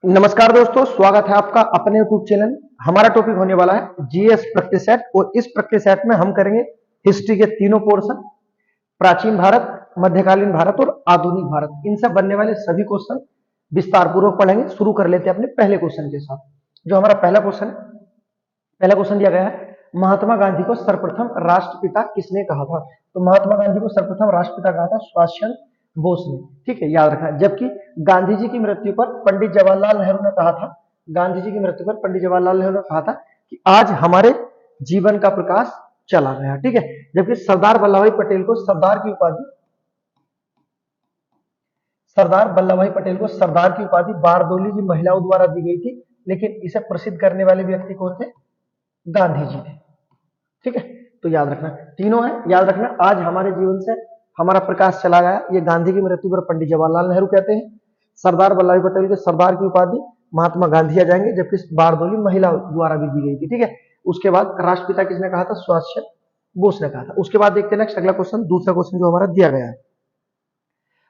नमस्कार दोस्तों, स्वागत है आपका अपने YouTube चैनल। हमारा टॉपिक होने वाला है जीएस प्रैक्टिस सेट और इस प्रैक्टिस सेट में हम करेंगे हिस्ट्री के तीनों पोर्शन, प्राचीन भारत, मध्यकालीन भारत और आधुनिक भारत। इनसे बनने वाले सभी क्वेश्चन विस्तार पूर्वक पढ़ेंगे। शुरू कर लेते हैं अपने पहले क्वेश्चन के साथ। जो हमारा पहला क्वेश्चन है, पहला क्वेश्चन दिया गया है, महात्मा गांधी को सर्वप्रथम राष्ट्रपिता किसने कहा था? तो महात्मा गांधी को सर्वप्रथम राष्ट्रपिता कहा था सुभाष चंद्र बोस ने। ठीक है, याद रखना। जबकि गांधी जी की मृत्यु पर पंडित जवाहरलाल नेहरू ने कहा था, गांधी जी की मृत्यु पर पंडित जवाहरलाल नेहरू ने कहा था कि आज हमारे जीवन का प्रकाश चला गया। ठीक है, जबकि सरदार वल्लभ भाई पटेल को सरदार वल्लभ भाई पटेल को सरदार की उपाधि बारदोली की महिलाओं द्वारा दी गई थी, लेकिन इसे प्रसिद्ध करने वाले व्यक्ति कौन थे? गांधी जी थे। ठीक है, तो याद रखना तीनों है। याद रखना, आज हमारे जीवन से हमारा प्रकाश चला गया, ये गांधी की मृत्यु पर पंडित जवाहरलाल नेहरू कहते हैं। सरदार वल्लभ भाई पटेल के सरदार की उपाधि महात्मा गांधी आ जाएंगे, जबकि बारदोली महिला द्वारा भी दी गई थी। ठीक है, उसके बाद राष्ट्रपिता किसने कहा था? सुभाष चंद्र बोस ने कहा था। उसके बाद देखते हैं नेक्स्ट अगला क्वेश्चन, दूसरा क्वेश्चन जो हमारा दिया गया है,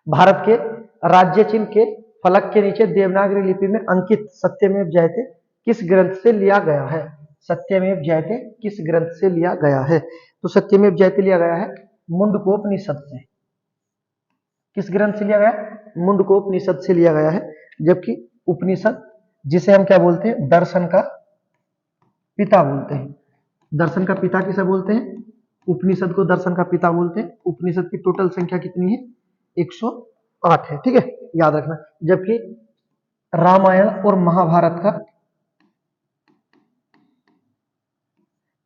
भारत के राज्य चिन्ह के फलक के नीचे देवनागरी लिपि में अंकित सत्यमेव जयते किस ग्रंथ से लिया गया है? सत्यमेव जयते किस ग्रंथ से लिया गया है? तो सत्यमेव जयते लिया गया है मुंडकोपनिषद से। किस ग्रंथ से लिया गया? मुंडकोपनिषद से लिया गया है। जबकि उपनिषद, जिसे हम क्या बोलते हैं? दर्शन का पिता बोलते हैं। दर्शन का पिता किसे बोलते हैं? उपनिषद को दर्शन का पिता बोलते हैं। उपनिषद की टोटल संख्या कितनी है? 108 है। ठीक है, याद रखना। जबकि रामायण और महाभारत का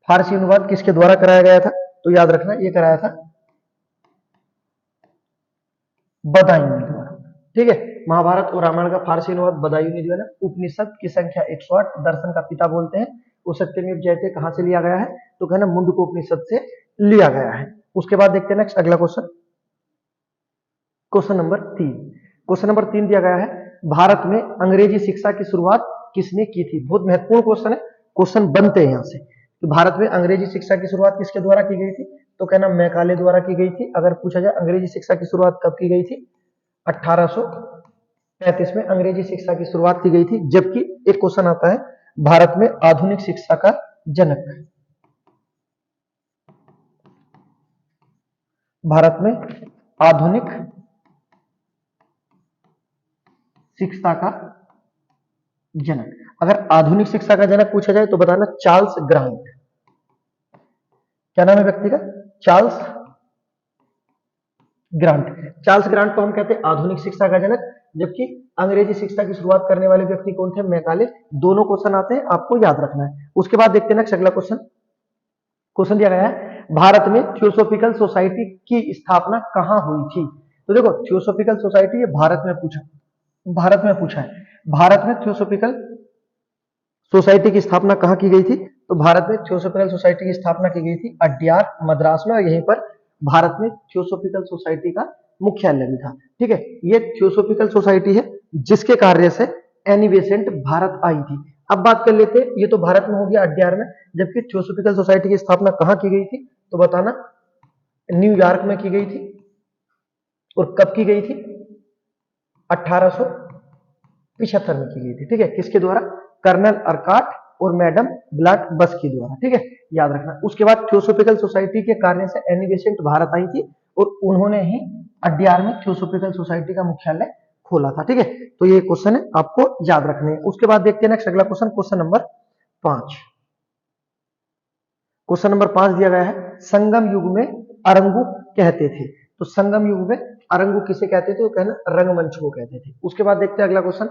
फारसी अनुवाद किसके द्वारा कराया गया था? तो याद रखना, ये कराया था बदायूं द्वारा। ठीक है, महाभारत और रामायण का फारसी अनुवाद बदायूं ने दिया। उपनिषद की संख्या 108, दर्शन का पिता बोलते हैं। वो सत्यमेव जयते कहां से लिया गया है? तो कहना मुंडकोपनिषद से लिया गया है। उसके बाद देखते हैं नेक्स्ट अगला question, question number 3। Question number 3 दिया गया है, भारत में अंग्रेजी शिक्षा की शुरुआत किसने की थी? बहुत महत्वपूर्ण क्वेश्चन है, क्वेश्चन बनते हैं यहां से। तो भारत में अंग्रेजी शिक्षा की शुरुआत किसके द्वारा की गई थी? तो कहना मैकाले द्वारा की गई थी। अगर पूछा जाए अंग्रेजी शिक्षा की शुरुआत कब की गई थी? 1835 में अंग्रेजी शिक्षा की शुरुआत की गई थी। जबकि एक क्वेश्चन आता है, भारत में आधुनिक शिक्षा का जनक, भारत में आधुनिक शिक्षा का जनक, अगर आधुनिक शिक्षा का जनक पूछा जाए तो बताना चार्ल्स ग्रांट। क्या नाम है व्यक्ति का? Charles grant. चार्ल्स ग्रांट को हम कहते हैं आधुनिक शिक्षा का जनक। जबकि अंग्रेजी शिक्षा की शुरुआत करने वाले व्यक्ति कौन थे? मैकाले। दोनों क्वेश्चन आते हैं, आपको याद रखना है। उसके बाद देखते हैं नेक्स्ट अगला क्वेश्चन। क्वेश्चन दिया गया है, भारत में थियोसॉफिकल सोसाइटी की स्थापना कहां हुई थी? तो देखो, थियोसॉफिकल सोसाइटी ये भारत में पूछा है। भारत में थियोसॉफिकल सोसाइटी की स्थापना कहां की गई थी? तो भारत में थियोसॉफिकल सोसाइटी की स्थापना की गई थी अड्यार, मद्रास में। और यहीं पर भारत में थियोसॉफिकल सोसाइटी का मुख्यालय भी था। ठीक है, ये थियोसॉफिकल सोसाइटी है जिसके कार्य से एनी बेसेंट भारत आई थी। अब बात कर लेते हैं, ये तो भारत में हो गया अड्यार में। जबकि थियोसॉफिकल सोसाइटी की स्थापना कहां की गई थी? तो बताना न्यूयॉर्क में की गई थी। और कब की गई थी? 1875 में की गई थी। ठीक है, किसके द्वारा? कर्नल अर्काट और मैडम ब्लाट बस के द्वारा। ठीक है, याद रखना। उसके बाद थियोसॉफिकल सोसाइटी के कार्य से एनी बेसेंट भारत आई थी और उन्होंने ही अड्यार में थियोसॉफिकल सोसाइटी का मुख्यालय खोला था। ठीक है, तो ये क्वेश्चन है, आपको याद रखने हैं। उसके बाद देखते हैं नेक्स्ट अगला question, question number 5। Question number 5 दिया गया है, संगम युग में अरंगु कहते थे। तो संगम युग में अरंगु किसे कहते थे? तो कहना रंगमंच को कहते थे। उसके बाद देखते हैं अगला क्वेश्चन,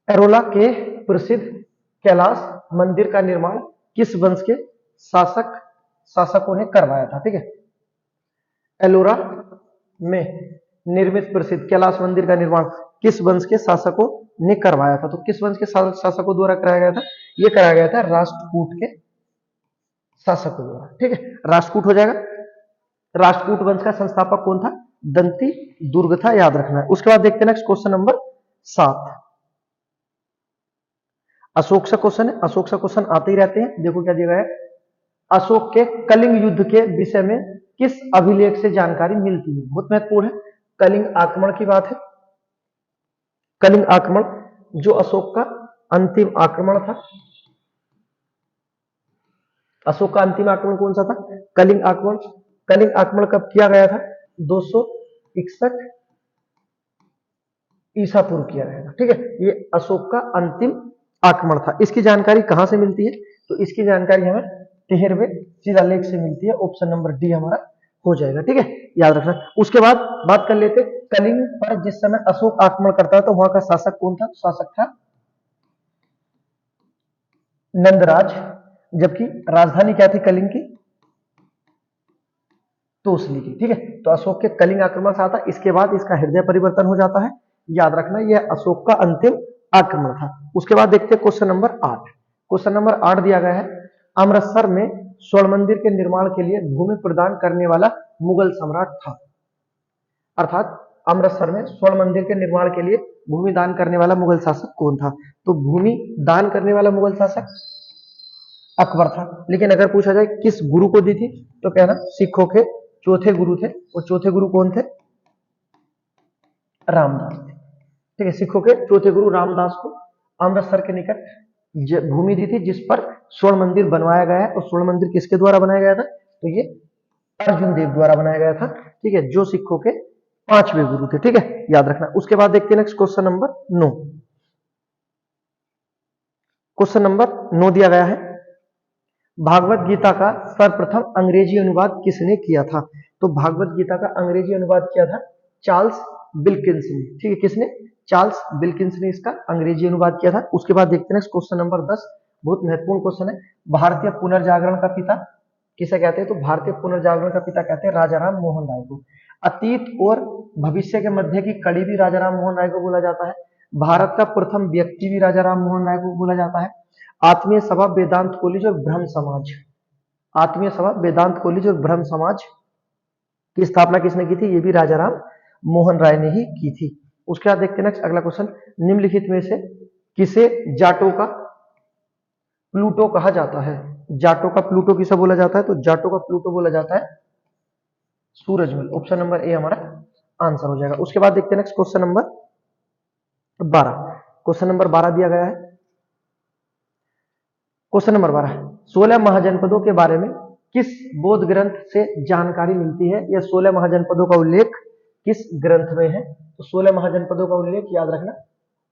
एरोला के प्रसिद्ध कैलाश मंदिर का निर्माण किस वंश के शासकों ने करवाया था? ठीक है, एलोरा में निर्मित प्रसिद्ध कैलाश मंदिर का निर्माण किस वंश के शासकों ने करवाया था? तो किस वंश के शासकों द्वारा कराया गया था? यह कराया गया था राष्ट्रकूट के शासकों द्वारा। ठीक है, राष्ट्रकूट हो जाएगा। राष्ट्रकूट वंश का संस्थापक कौन था? दंती दुर्ग था, याद रखना है। उसके बाद देखते हैं नेक्स्ट क्वेश्चन नंबर 7। अशोक सा क्वेश्चन है, अशोक सा क्वेश्चन आते ही रहते हैं। देखो क्या दिया गया है, अशोक के कलिंग युद्ध के विषय में किस अभिलेख से जानकारी मिलती है? बहुत महत्वपूर्ण है, कलिंग आक्रमण की बात है। कलिंग आक्रमण जो अशोक का अंतिम आक्रमण था। अशोक का अंतिम आक्रमण कौन सा था? कलिंग आक्रमण। कलिंग आक्रमण कब किया गया था? 261 ईसा पूर्व किया गया था। ठीक है, ये अशोक का अंतिम आक्रमण था। इसकी जानकारी कहां से मिलती है? तो इसकी जानकारी हमें 13वें शिलालेख से मिलती है। ऑप्शन नंबर डी हमारा हो जाएगा। ठीक है, याद रखना। उसके बाद बात कर लेते कलिंग पर जिस समय अशोक आक्रमण करता है तो वहां का शासक कौन था? शासक था नंदराज। जबकि राजधानी क्या थी कलिंग की? तोसली की। ठीक है, तो अशोक के कलिंग आक्रमण से आता, इसके बाद इसका हृदय परिवर्तन हो जाता है। याद रखना, यह अशोक का अंतिम आक्रमण था। उसके बाद देखते हैं क्वेश्चन नंबर 8। क्वेश्चन नंबर 8 दिया गया है, अमृतसर में स्वर्ण मंदिर के निर्माण के लिए भूमि प्रदान करने वाला मुगल सम्राट था। अर्थात अमृतसर में स्वर्ण मंदिर के निर्माण के लिए भूमि दान करने वाला मुगल शासक कौन था? तो भूमि दान करने वाला मुगल शासक अकबर था। लेकिन अगर पूछा जाए किस गुरु को दी थी, तो कहना सिखों के चौथे गुरु थे। और चौथे गुरु कौन थे? रामदास थे। ठीक है, सिखों के चौथे गुरु रामदास को अमृतसर के निकट भूमि दी थी जिस पर स्वर्ण मंदिर बनवाया गया है। और स्वर्ण मंदिर किसके द्वारा बनाया गया था? तो ये अर्जुन देव द्वारा बनाया गया था। ठीक है, जो सिखों के 5वें गुरु थे। ठीक है, याद रखना। उसके बाद देखते हैं next question number 9। Question number 9 दिया गया है, भागवत गीता का सर्वप्रथम अंग्रेजी अनुवाद किसने किया था? तो भागवत गीता का अंग्रेजी अनुवाद किया था चार्ल्स विल्किंस ने। ठीक है, किसने? चार्ल्स विल्किंस ने इसका अंग्रेजी अनुवाद किया था। उसके बाद देखते हैं क्वेश्चन नंबर 10, बहुत महत्वपूर्ण क्वेश्चन है। भारतीय पुनर्जागरण का पिता किसे कहते हैं? तो भारतीय पुनर्जागरण का पिता कहते हैं राजा राम मोहन राय को। अतीत और भविष्य के मध्य की कड़ी भी राजा राम मोहन राय को बोला जाता है। भारत का प्रथम व्यक्ति भी राजा राम मोहन राय को बोला जाता है। आत्मीय सभा वेदांत कॉलेज और ब्रह्म समाज, आत्मीय सभा वेदांत कॉलेज और ब्रह्म समाज की स्थापना किसने की थी? ये भी राजा राम मोहन राय ने ही की थी। उसके बाद देखते हैं नेक्स्ट अगला क्वेश्चन, निम्नलिखित में से किसे जाटों का प्लूटो कहा जाता है? जाटों का प्लूटो किसे बोला जाता है? तो जाटों का प्लूटो बोला जाता है सूरजमल। ऑप्शन नंबर ए हमारा आंसर हो जाएगा। उसके बाद देखते हैं next question number 12। Question number 12 दिया गया है, क्वेश्चन नंबर 12, 16 महाजनपदों के बारे में किस बौद्ध ग्रंथ से जानकारी मिलती है? या 16 महाजनपदों का उल्लेख किस ग्रंथ में है? तो 16 महाजनपदों का उल्लेख याद रखना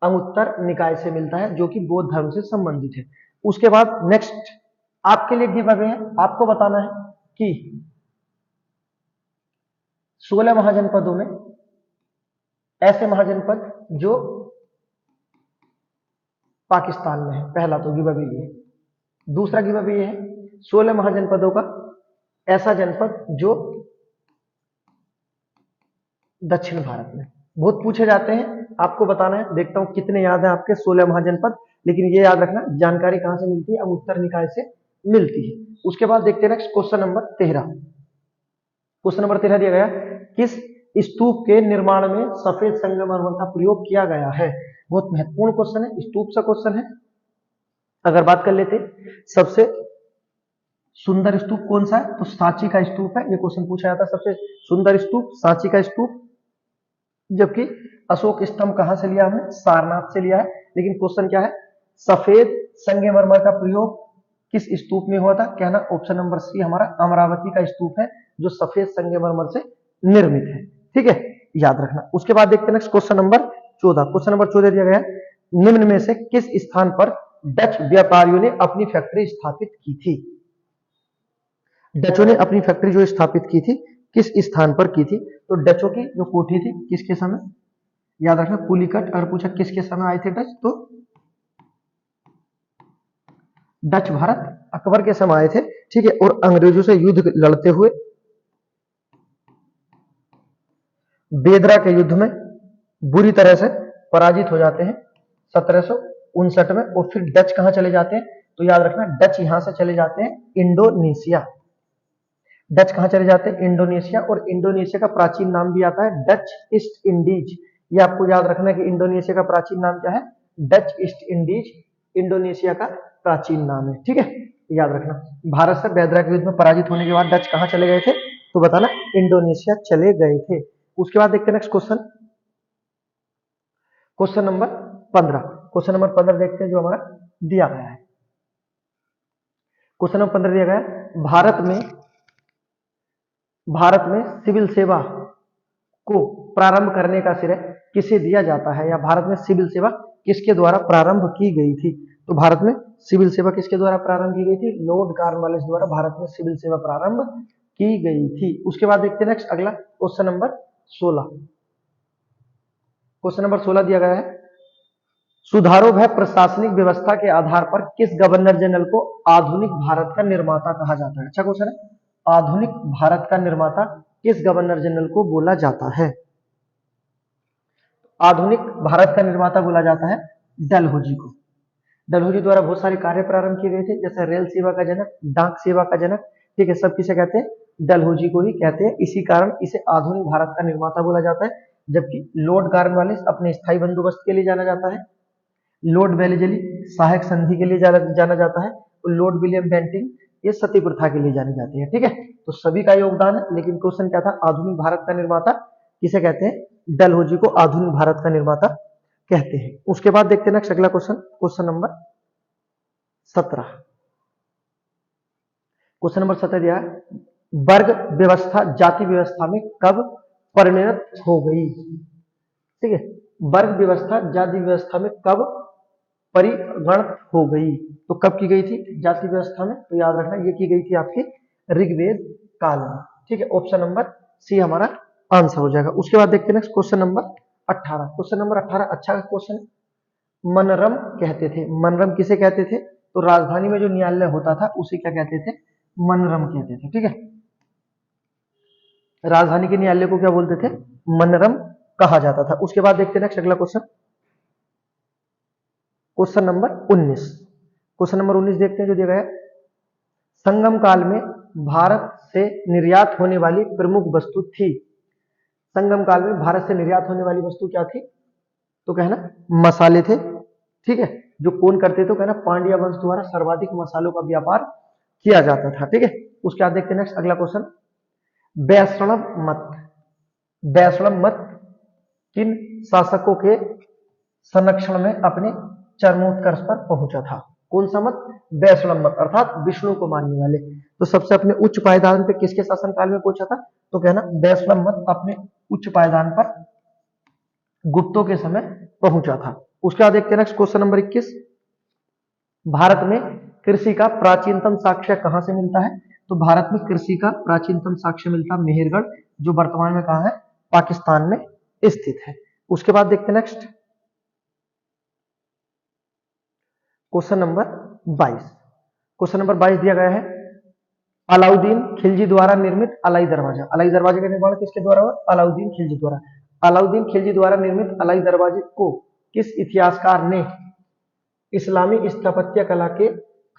अंगुत्तर निकाय से मिलता है, जो कि बौद्ध धर्म से संबंधित है। उसके बाद नेक्स्ट आपके लिए गिव अवे है, आपको बताना है कि 16 महाजनपदों में ऐसे महाजनपद जो पाकिस्तान में है, पहला तो गिव अवे ये। दूसरा गिव अवे ये है 16 महाजनपदों का ऐसा जनपद जो दक्षिण भारत में। बहुत पूछे जाते हैं, आपको बताना है, देखता हूं कितने याद है आपके 16 महाजनपद। लेकिन ये याद रखना जानकारी कहां से मिलती है? अंगुत्तर निकाय से मिलती है। उसके बाद देखते हैं next question number 13। Question number 13 दिया गया, किस स्तूप के निर्माण में सफेद संगमरमर का प्रयोग किया गया है? बहुत महत्वपूर्ण क्वेश्चन है, स्तूप सा क्वेश्चन है। अगर बात कर लेते सबसे सुंदर स्तूप कौन सा है? तो सांची का स्तूप है। ये क्वेश्चन पूछा जाता है, सबसे सुंदर स्तूप सांची का स्तूप। जबकि अशोक स्तंभ कहां से लिया हमने? सारनाथ से लिया है। लेकिन क्वेश्चन क्या है? सफेद संगमरमर का प्रयोग किस स्तूप में हुआ था? कहना ऑप्शन नंबर सी हमारा अमरावती का स्तूप है, जो सफेद संगमरमर से निर्मित है। ठीक है, याद रखना। उसके बाद देखते हैं next question number 14। Question number 14 दिया गया है, निम्न में से किस स्थान पर डच व्यापारियों ने अपनी फैक्ट्री स्थापित की थी? डचों ने अपनी फैक्ट्री जो स्थापित की थी किस स्थान पर की थी? तो डचों की जो कोठी थी किसके समय? याद रखना पुलिकट। अगर पूछा किसके समय आए थे डच, तो डच भारत अकबर के समय आए थे। ठीक है, और अंग्रेजों से युद्ध लड़ते हुए बेदरा के युद्ध में बुरी तरह से पराजित हो जाते हैं 1759 में। और फिर डच कहां चले जाते हैं? तो याद रखना डच यहां से चले जाते हैं इंडोनेशिया। डच कहां चले जाते हैं? इंडोनेशिया। और इंडोनेशिया का प्राचीन नाम भी आता है डच ईस्ट इंडीज। ये आपको याद रखना है कि इंडोनेशिया का प्राचीन नाम क्या है? डच ईस्ट इंडीज इंडोनेशिया का प्राचीन नाम है। ठीक है, याद रखना। भारत से बेदरा के युद्ध में पराजित होने के बाद डच कहां चले गए थे? तो बताना इंडोनेशिया चले गए थे। उसके बाद देखते हैं next question, question number 15। Question number 15 देखते हैं जो हमारा दिया गया है। क्वेश्चन नंबर 15 दिया गया है, भारत में सिविल सेवा को प्रारंभ करने का श्रेय किसे दिया जाता है, या भारत में सिविल सेवा किसके द्वारा प्रारंभ की गई थी। तो भारत में सिविल सेवा किसके द्वारा प्रारंभ की गई थी, लॉर्ड कॉर्नवालिस द्वारा भारत में सिविल सेवा प्रारंभ की गई थी। उसके बाद देखते हैं नेक्स्ट अगला क्वेश्चन नंबर 16। क्वेश्चन नंबर 16 दिया गया है, सुधारों व प्रशासनिक व्यवस्था के आधार पर किस गवर्नर जनरल को आधुनिक भारत का निर्माता कहा जाता है। अच्छा क्वेश्चन है, आधुनिक भारत का निर्माता किस गवर्नर जनरल को बोला जाता है। आधुनिक भारत का निर्माता बोला जाता है डलहौजी को। डलहौजी द्वारा बहुत सारे कार्य प्रारंभ किए गए थे, जैसे रेल सेवा का जनक, डाक सेवा का जनक, ठीक है, सब किसे कहते हैं, डलहौजी को ही कहते हैं। इसी कारण इसे आधुनिक भारत का निर्माता बोला जाता है। जबकि लॉर्ड कॉर्नवालिस अपने स्थायी बंदोबस्त के लिए जाना जाता है, लॉर्ड वेलेजली सहायक संधि के लिए जाना जाता है, और लॉर्ड विलियम बेंटिंग ये सती प्रथा के लिए जाने जाते हैं। ठीक है, तो सभी का योगदान है, लेकिन क्वेश्चन क्या था, आधुनिक भारत का निर्माता किसे कहते हैं, डलहौजी को आधुनिक भारत का निर्माता कहते हैं। उसके बाद देखते हैं नेक्स्ट अगला question, question number 17। Question number 17 दिया, वर्ग व्यवस्था जाति व्यवस्था में कब परिणत हो गई। ठीक है, वर्ग व्यवस्था जाति व्यवस्था में कब परिगणित हो गई, तो कब की गई थी जाति व्यवस्था में, तो याद रखना ये की गई थी आपके ऋग्वेद काल में। ठीक है, ऑप्शन नंबर सी हमारा आंसर हो जाएगा। उसके बाद देखते हैं next question number 18। Question number 18 अच्छा क्वेश्चन, मनरम कहते थे, मनरम किसे कहते थे, तो राजधानी में जो न्यायालय होता था उसे क्या कहते थे, मनरम कहते थे। ठीक है, राजधानी के न्यायालय को क्या बोलते थे, मनरम कहा जाता था। उसके बाद देखते हैं नेक्स्ट अगला question, question number 19। Question number 19 देखते हैं जो दिया गया है, संगम काल में भारत से निर्यात होने वाली प्रमुख वस्तु थी। संगम काल में भारत से निर्यात होने वाली वस्तु क्या थी, तो कहना मसाले थे। ठीक है, जो कौन करते थे, कहना पांड्या वंश द्वारा सर्वाधिक मसालों का व्यापार किया जाता था। ठीक है, उसके बाद देखते हैं नेक्स्ट अगला क्वेश्चन, वैष्णव मत, वैष्णव मत किन शासकों के संरक्षण में अपने चरमोत्कर्ष पर पहुंचा था। कौन सा मत, वैष्णव मत, अर्थात विष्णु को मानने वाले। तो सबसे अपने उच्च पायदान पे किसके शासन काल में पहुंचा था, तो कहना वैष्णव मत अपने उच्च पायदान पर गुप्तों के समय पहुंचा था। उसके बाद देखते हैं नेक्स्ट क्वेश्चन नंबर 21, भारत में कृषि का प्राचीनतम साक्ष्य कहां से मिलता है, तो भारत में कृषि का प्राचीनतम साक्ष्य मिलता है मेहरगढ़, जो वर्तमान में कहां है, पाकिस्तान में स्थित है। उसके बाद देखते हैं next question number 22। Question number 22 दिया गया है, अलाउद्दीन खिलजी द्वारा निर्मित अलाई दरवाजा, अलाई दरवाजे का निर्माण किसके द्वारा हुआ, अलाउद्दीन खिलजी द्वारा। अलाउद्दीन खिलजी द्वारा निर्मित अलाई दरवाजे को किस इतिहासकार ने इस्लामी स्थापत्य कला के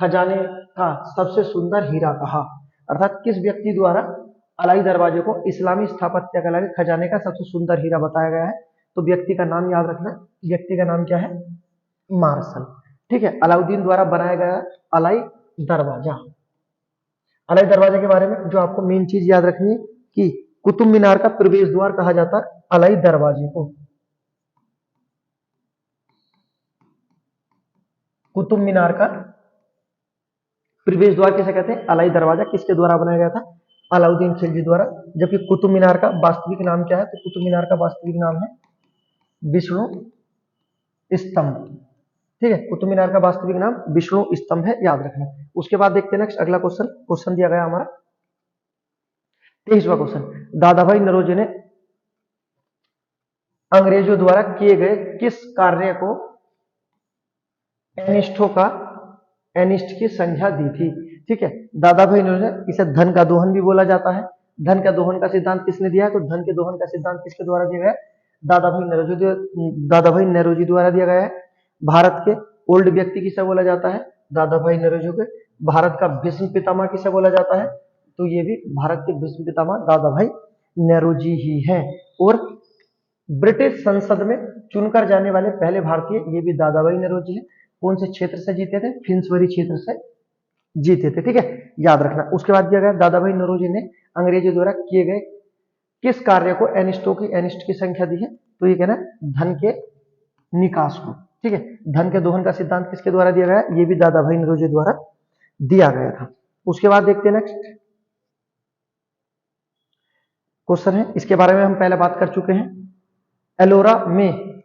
खजाने का सबसे सुंदर हीरा कहा। अर्थात किस व्यक्ति द्वारा अलाई दरवाजे को इस्लामी स्थापत्य कला के खजाने का सबसे सुंदर हीरा बताया गया है, तो व्यक्ति का नाम याद रखना, व्यक्ति का नाम क्या है, मार्शल। ठीक है, अलाउद्दीन द्वारा बनाया गया अलाई दरवाजा। अलाई दरवाजे के बारे में जो आपको मेन चीज याद रखनी है कि कुतुब मीनार का प्रवेश द्वार कहा जाता है अलाई दरवाजे को। कुतुब मीनार का प्रवेश द्वार किसे कहते हैं, अलाई दरवाजा। किसके द्वारा बनाया गया था, अलाउद्दीन खिलजी द्वारा। जबकि कुतुब मीनार का वास्तविक नाम क्या है, तो कुतुब मीनार का वास्तविक नाम है विष्णु स्तंभ। ठीक है, कुतुब मीनार का वास्तविक नाम विष्णु स्तंभ है, याद रखना। उसके बाद देखते हैं नेक्स्ट अगला क्वेश्चन, क्वेश्चन दिया गया हमारा 23वां क्वेश्चन, दादा भाई नौरोजी ने अंग्रेजों द्वारा किए गए किस कार्य को एनिस्ट की संज्ञा दी थी। ठीक है, दादा भाई नौरोजी, इसे धन का दोहन भी बोला जाता है। धन का दोहन का सिद्धांत किसने दिया है, तो धन के दोहन का सिद्धांत किसके द्वारा दिया गया है, दादा भाई नौरोजी द्वारा दिया गया है। भारत के ओल्ड व्यक्ति किसे बोला जाता है, दादा भाई नौरोजी को। भारत का भीष्म पितामह किसे बोला जाता है, तो ये भी भारत के भीष्म पितामह दादा भाई नौरोजी ही हैं। और ब्रिटिश संसद में चुनकर जाने वाले पहले भारतीय ये भी दादा भाई नौरोजी है। कौन से क्षेत्र से जीते थे, फिंसबरी क्षेत्र से जीते थे। ठीक है, याद रखना। उसके बाद दिया गया, दादा भाई नौरोजी ने अंग्रेजों द्वारा किए गए किस कार्य को एनिस्ट की संख्या दी है, तो ये कहना धन के निकास को। ठीक है। धन के दोहन का सिद्धांत किसके द्वारा दिया गया? ये भी दादा भाई नौरोजी द्वारा दिया गया था। उसके बाद देखते हैं नेक्स्ट क्वेश्चन है, इसके बारे में हम पहले बात कर चुके हैं। एलोरा में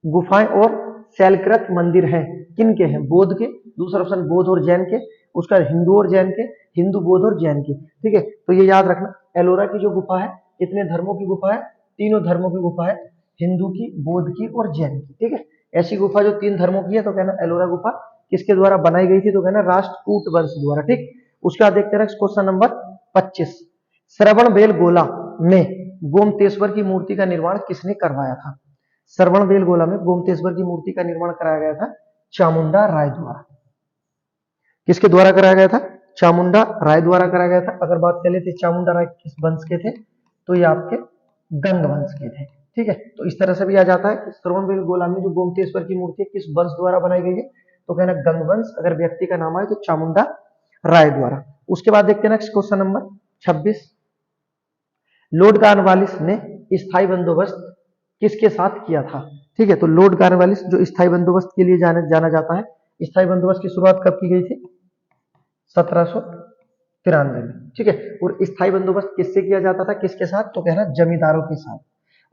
गुफाएं और शैलकृत मंदिर हैं, किन के हैं? बौद्ध के। दूसरा ऑप्शन बौद्ध और जैन के। उसका हिंदू और जैन के, हिंदू बौद्ध और जैन के। ठीक है, तो ये याद रखना। एलोरा की जो गुफा है, कितने धर्मों की गुफा है? तीनों धर्मों की गुफा है, हिंदू की, बौद्ध की और जैन की। ठीक है, ऐसी गुफा जो 3 धर्मों की है तो कहना एलोरा गुफा किसके द्वारा बनाई गई थी? तो कहना राष्ट्रकूट वंश द्वारा। ठीक, उसके बाद देखते हैं क्वेश्चन नंबर 25। श्रवणबेलगोला में गोमतेश्वर की मूर्ति का निर्माण किसने करवाया था? श्रवणबेलगोला में गोमतेश्वर की मूर्ति का निर्माण कराया गया था चामुंडा राय द्वारा। किसके द्वारा कराया गया था? चामुंडा राय द्वारा कराया गया था। अगर बात कर लेते चामुंडा राय किस वंश के थे? तो ये आपके गंग वंश के थे। ठीक है, तो इस तरह से भी आ जाता है कि श्रवणबेलगोला में जो गोमतेश्वर की मूर्ति किस वंश द्वारा बनाई गई है? तो कहना गंग वंश। अगर व्यक्ति का नाम आए तो चामुंडा राय द्वारा। उसके बाद देखते हैं next question number 26। Lord Cornwallis ने स्थायी बंदोबस्त किसके साथ किया था? ठीक है, तो लॉर्ड कॉर्नवालिस जो स्थायी बंदोबस्त के लिए जाना जाता है, स्थायी बंदोबस्त की शुरुआत कब की गई थी? 1793 में। ठीक है, और स्थायी बंदोबस्त किससे किया जाता था? किसके साथ? तो कहना जमींदारों के साथ।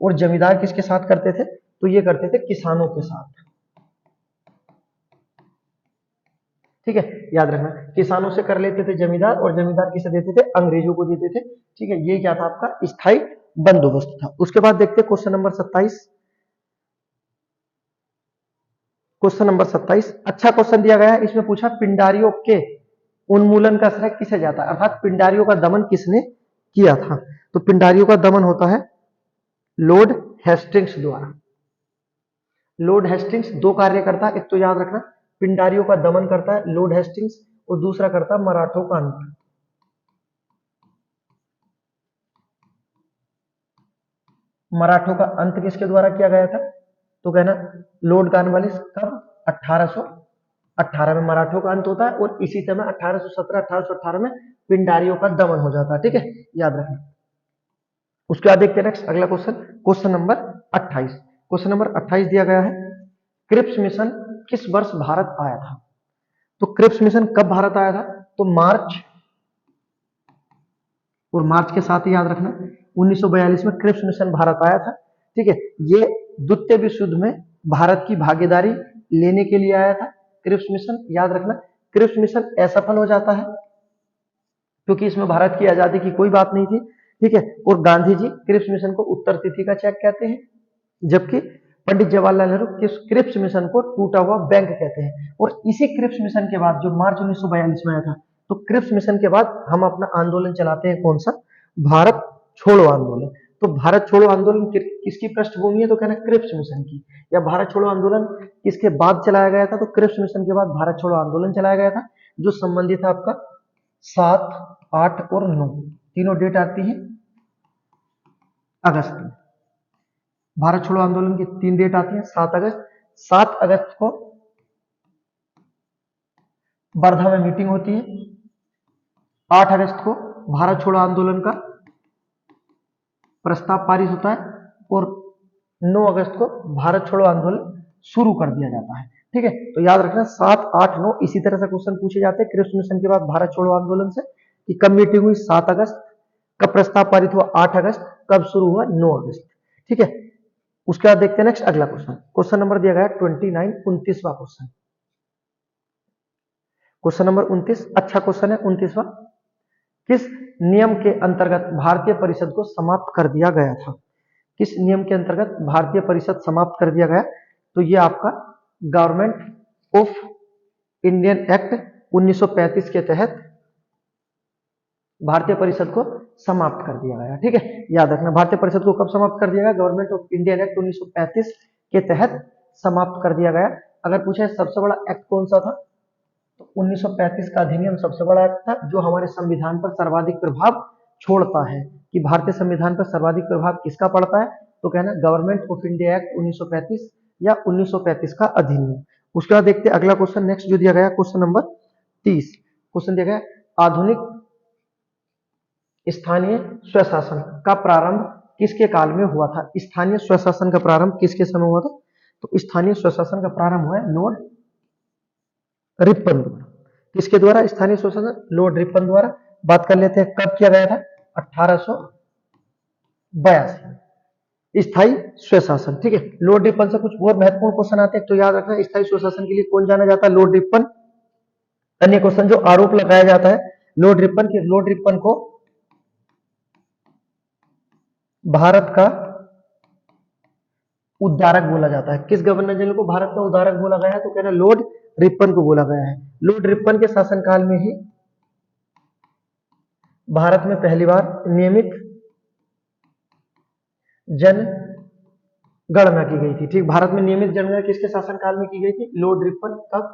और जमींदार किसके साथ करते थे? तो ये करते थे किसानों के साथ। ठीक है, याद रखना, किसानों से कर लेते थे जमींदार, और जमींदार किसे देते थे? अंग्रेजों को देते थे। ठीक है, ये क्या था? आपका स्थायी बंदोबस्त था। उसके बाद देखते हैं क्वेश्चन नंबर 27। क्वेश्चन नंबर 27 अच्छा क्वेश्चन दिया गया है। इसमें पूछा पिंडारियों के उन्मूलन का श्रेय किसे जाता है? अर्थात पिंडारियों का दमन किसने किया था? तो पिंडारियों का दमन होता है लॉर्ड हेस्टिंग्स द्वारा। लॉर्ड हेस्टिंग्स 2 कार्य करता है, एक तो याद रखना पिंडारियों का दमन करता है लॉर्ड हेस्टिंग्स, और दूसरा करता है मराठों का अंत। मराठों का अंत किसके द्वारा किया गया था? तो कहना लॉर्ड कॉर्नवालिस। कब? 1818 में मराठों का अंत होता है, और इसी समय 1817 1818 में पिंडारियों का दमन हो जाता है। ठीक है, याद रखना। उसके बाद देखते हैं नेक्स्ट अगला question, question number 28। Question number 28 दिया गया है, क्रिप्स मिशन किस वर्ष भारत आया था? तो क्रिप्स मिशन कब भारत आया था? तो मार्च, और मार्च के साथ ही याद रखना 1942 में क्रिप्स मिशन भारत आया था। ठीक है, ये द्वितीय विश्व युद्ध में भारत की भागीदारी लेने के लिए आया था क्रिप्स मिशन। याद रखना, क्रिप्स मिशन असफल हो जाता है क्योंकि इसमें भारत की आजादी की कोई बात नहीं थी। ठीक है, और गांधी जी क्रिप्स मिशन को उत्तर तिथि का चेक कहते हैं, जबकि पंडित जवाहरलाल नेहरू क्रिप्स मिशन को टूटा हुआ बैंक कहते हैं। और इसी क्रिप्स मिशन के बाद जो मार्च 1942 में आया था, तो क्रिप्स मिशन के बाद हम अपना आंदोलन चलाते हैं, कौन सा? भारत छोड़ो आंदोलन। तो भारत छोड़ो आंदोलन किसकी पृष्ठभूमि है? तो कहना क्रिप्स मिशन की। या भारत छोड़ो आंदोलन किसके बाद चलाया गया था? तो क्रिप्स मिशन के बाद भारत छोड़ो आंदोलन चलाया गया था, जो संबंधित है आपका 7, 8 और 9 तीनों डेट आती है अगस्त में। भारत छोड़ो आंदोलन की 3 डेट आती है। 7 अगस्त को वर्धा में मीटिंग होती है। 8 अगस्त को भारत छोड़ो आंदोलन का प्रस्ताव पारित होता है, और 9 अगस्त को भारत छोड़ो आंदोलन शुरू कर दिया जाता है। ठीक है, तो याद रखना 7, 8, 9 इसी तरह से क्वेश्चन पूछे जाते हैं क्रिप्स मिशन के बाद भारत छोड़ो आंदोलन से, कि कब मीटिंग हुई? 7 अगस्त। कब प्रस्ताव पारित हुआ? 8 अगस्त। कब शुरू हुआ? 9 अगस्त। ठीक है, उसके बाद देखते हैं नेक्स्ट अगला क्वेश्चन। क्वेश्चन नंबर दिया गया है 29, 29वां क्वेश्चन। क्वेश्चन नंबर 29 अच्छा क्वेश्चन है 29वां। किस नियम के अंतर्गत भारतीय परिषद को समाप्त कर दिया गया था? किस नियम के अंतर्गत भारतीय परिषद समाप्त कर दिया गया? तो ये आपका गवर्नमेंट ऑफ इंडियन एक्ट 1935 के तहत भारतीय परिषद को समाप्त कर दिया गया। ठीक है, याद रखना भारतीय परिषद को कब समाप्त कर दिया गया? गवर्नमेंट ऑफ इंडियन एक्ट 1935 के तहत समाप्त कर दिया गया। अगर पूछे सबसे बड़ा एक्ट कौन सा था, तो 1935 का अधिनियम सबसे बड़ा एक्ट था, जो हमारे संविधान पर सर्वाधिक प्रभाव छोड़ता है। कि भारतीय संविधान पर सर्वाधिक प्रभाव किसका पड़ता है? तो कहना गवर्नमेंट ऑफ इंडिया एक्ट 1935 या 1935 का अधिनियम। उसके बाद देखते हैं अगला क्वेश्चन नेक्स्ट जो दिया गया क्वेश्चन नंबर 30। क्वेश्चन दिया गया आधुनिक स्थानीय स्वशासन का प्रारंभ किसके काल में हुआ था? स्थानीय स्वशासन का प्रारंभ किसके समय हुआ था? तो स्थानीय स्वशासन का प्रारंभ हुआ है लॉर्ड रिपन द्वारा। किसके द्वारा? स्थानीय स्वशासन लॉर्ड रिपन द्वारा। बात कर लेते हैं कब किया गया था? 1882 स्थायी स्वशासन। ठीक है, लॉर्ड रिपन से कुछ और महत्वपूर्ण क्वेश्चन आते हैं तो याद रखना, स्थायी स्वशासन के लिए कौन जाना जाता है? Lord Ripon. अन्य क्वेश्चन जो आरोप लगाया जाता है लॉर्ड रिपन को भारत का उद्धारक बोला जाता है। किस गवर्नर जनरल को भारत का उद्धारक बोला गया है? तो कहना लॉर्ड रिपन को बोला गया है। लॉर्ड रिपन के शासनकाल में ही भारत में पहली बार नियमित जनगणना की गई थी। ठीक, भारत में नियमित जनगणना किसके शासनकाल में की गई थी? Lord Ripon. कब?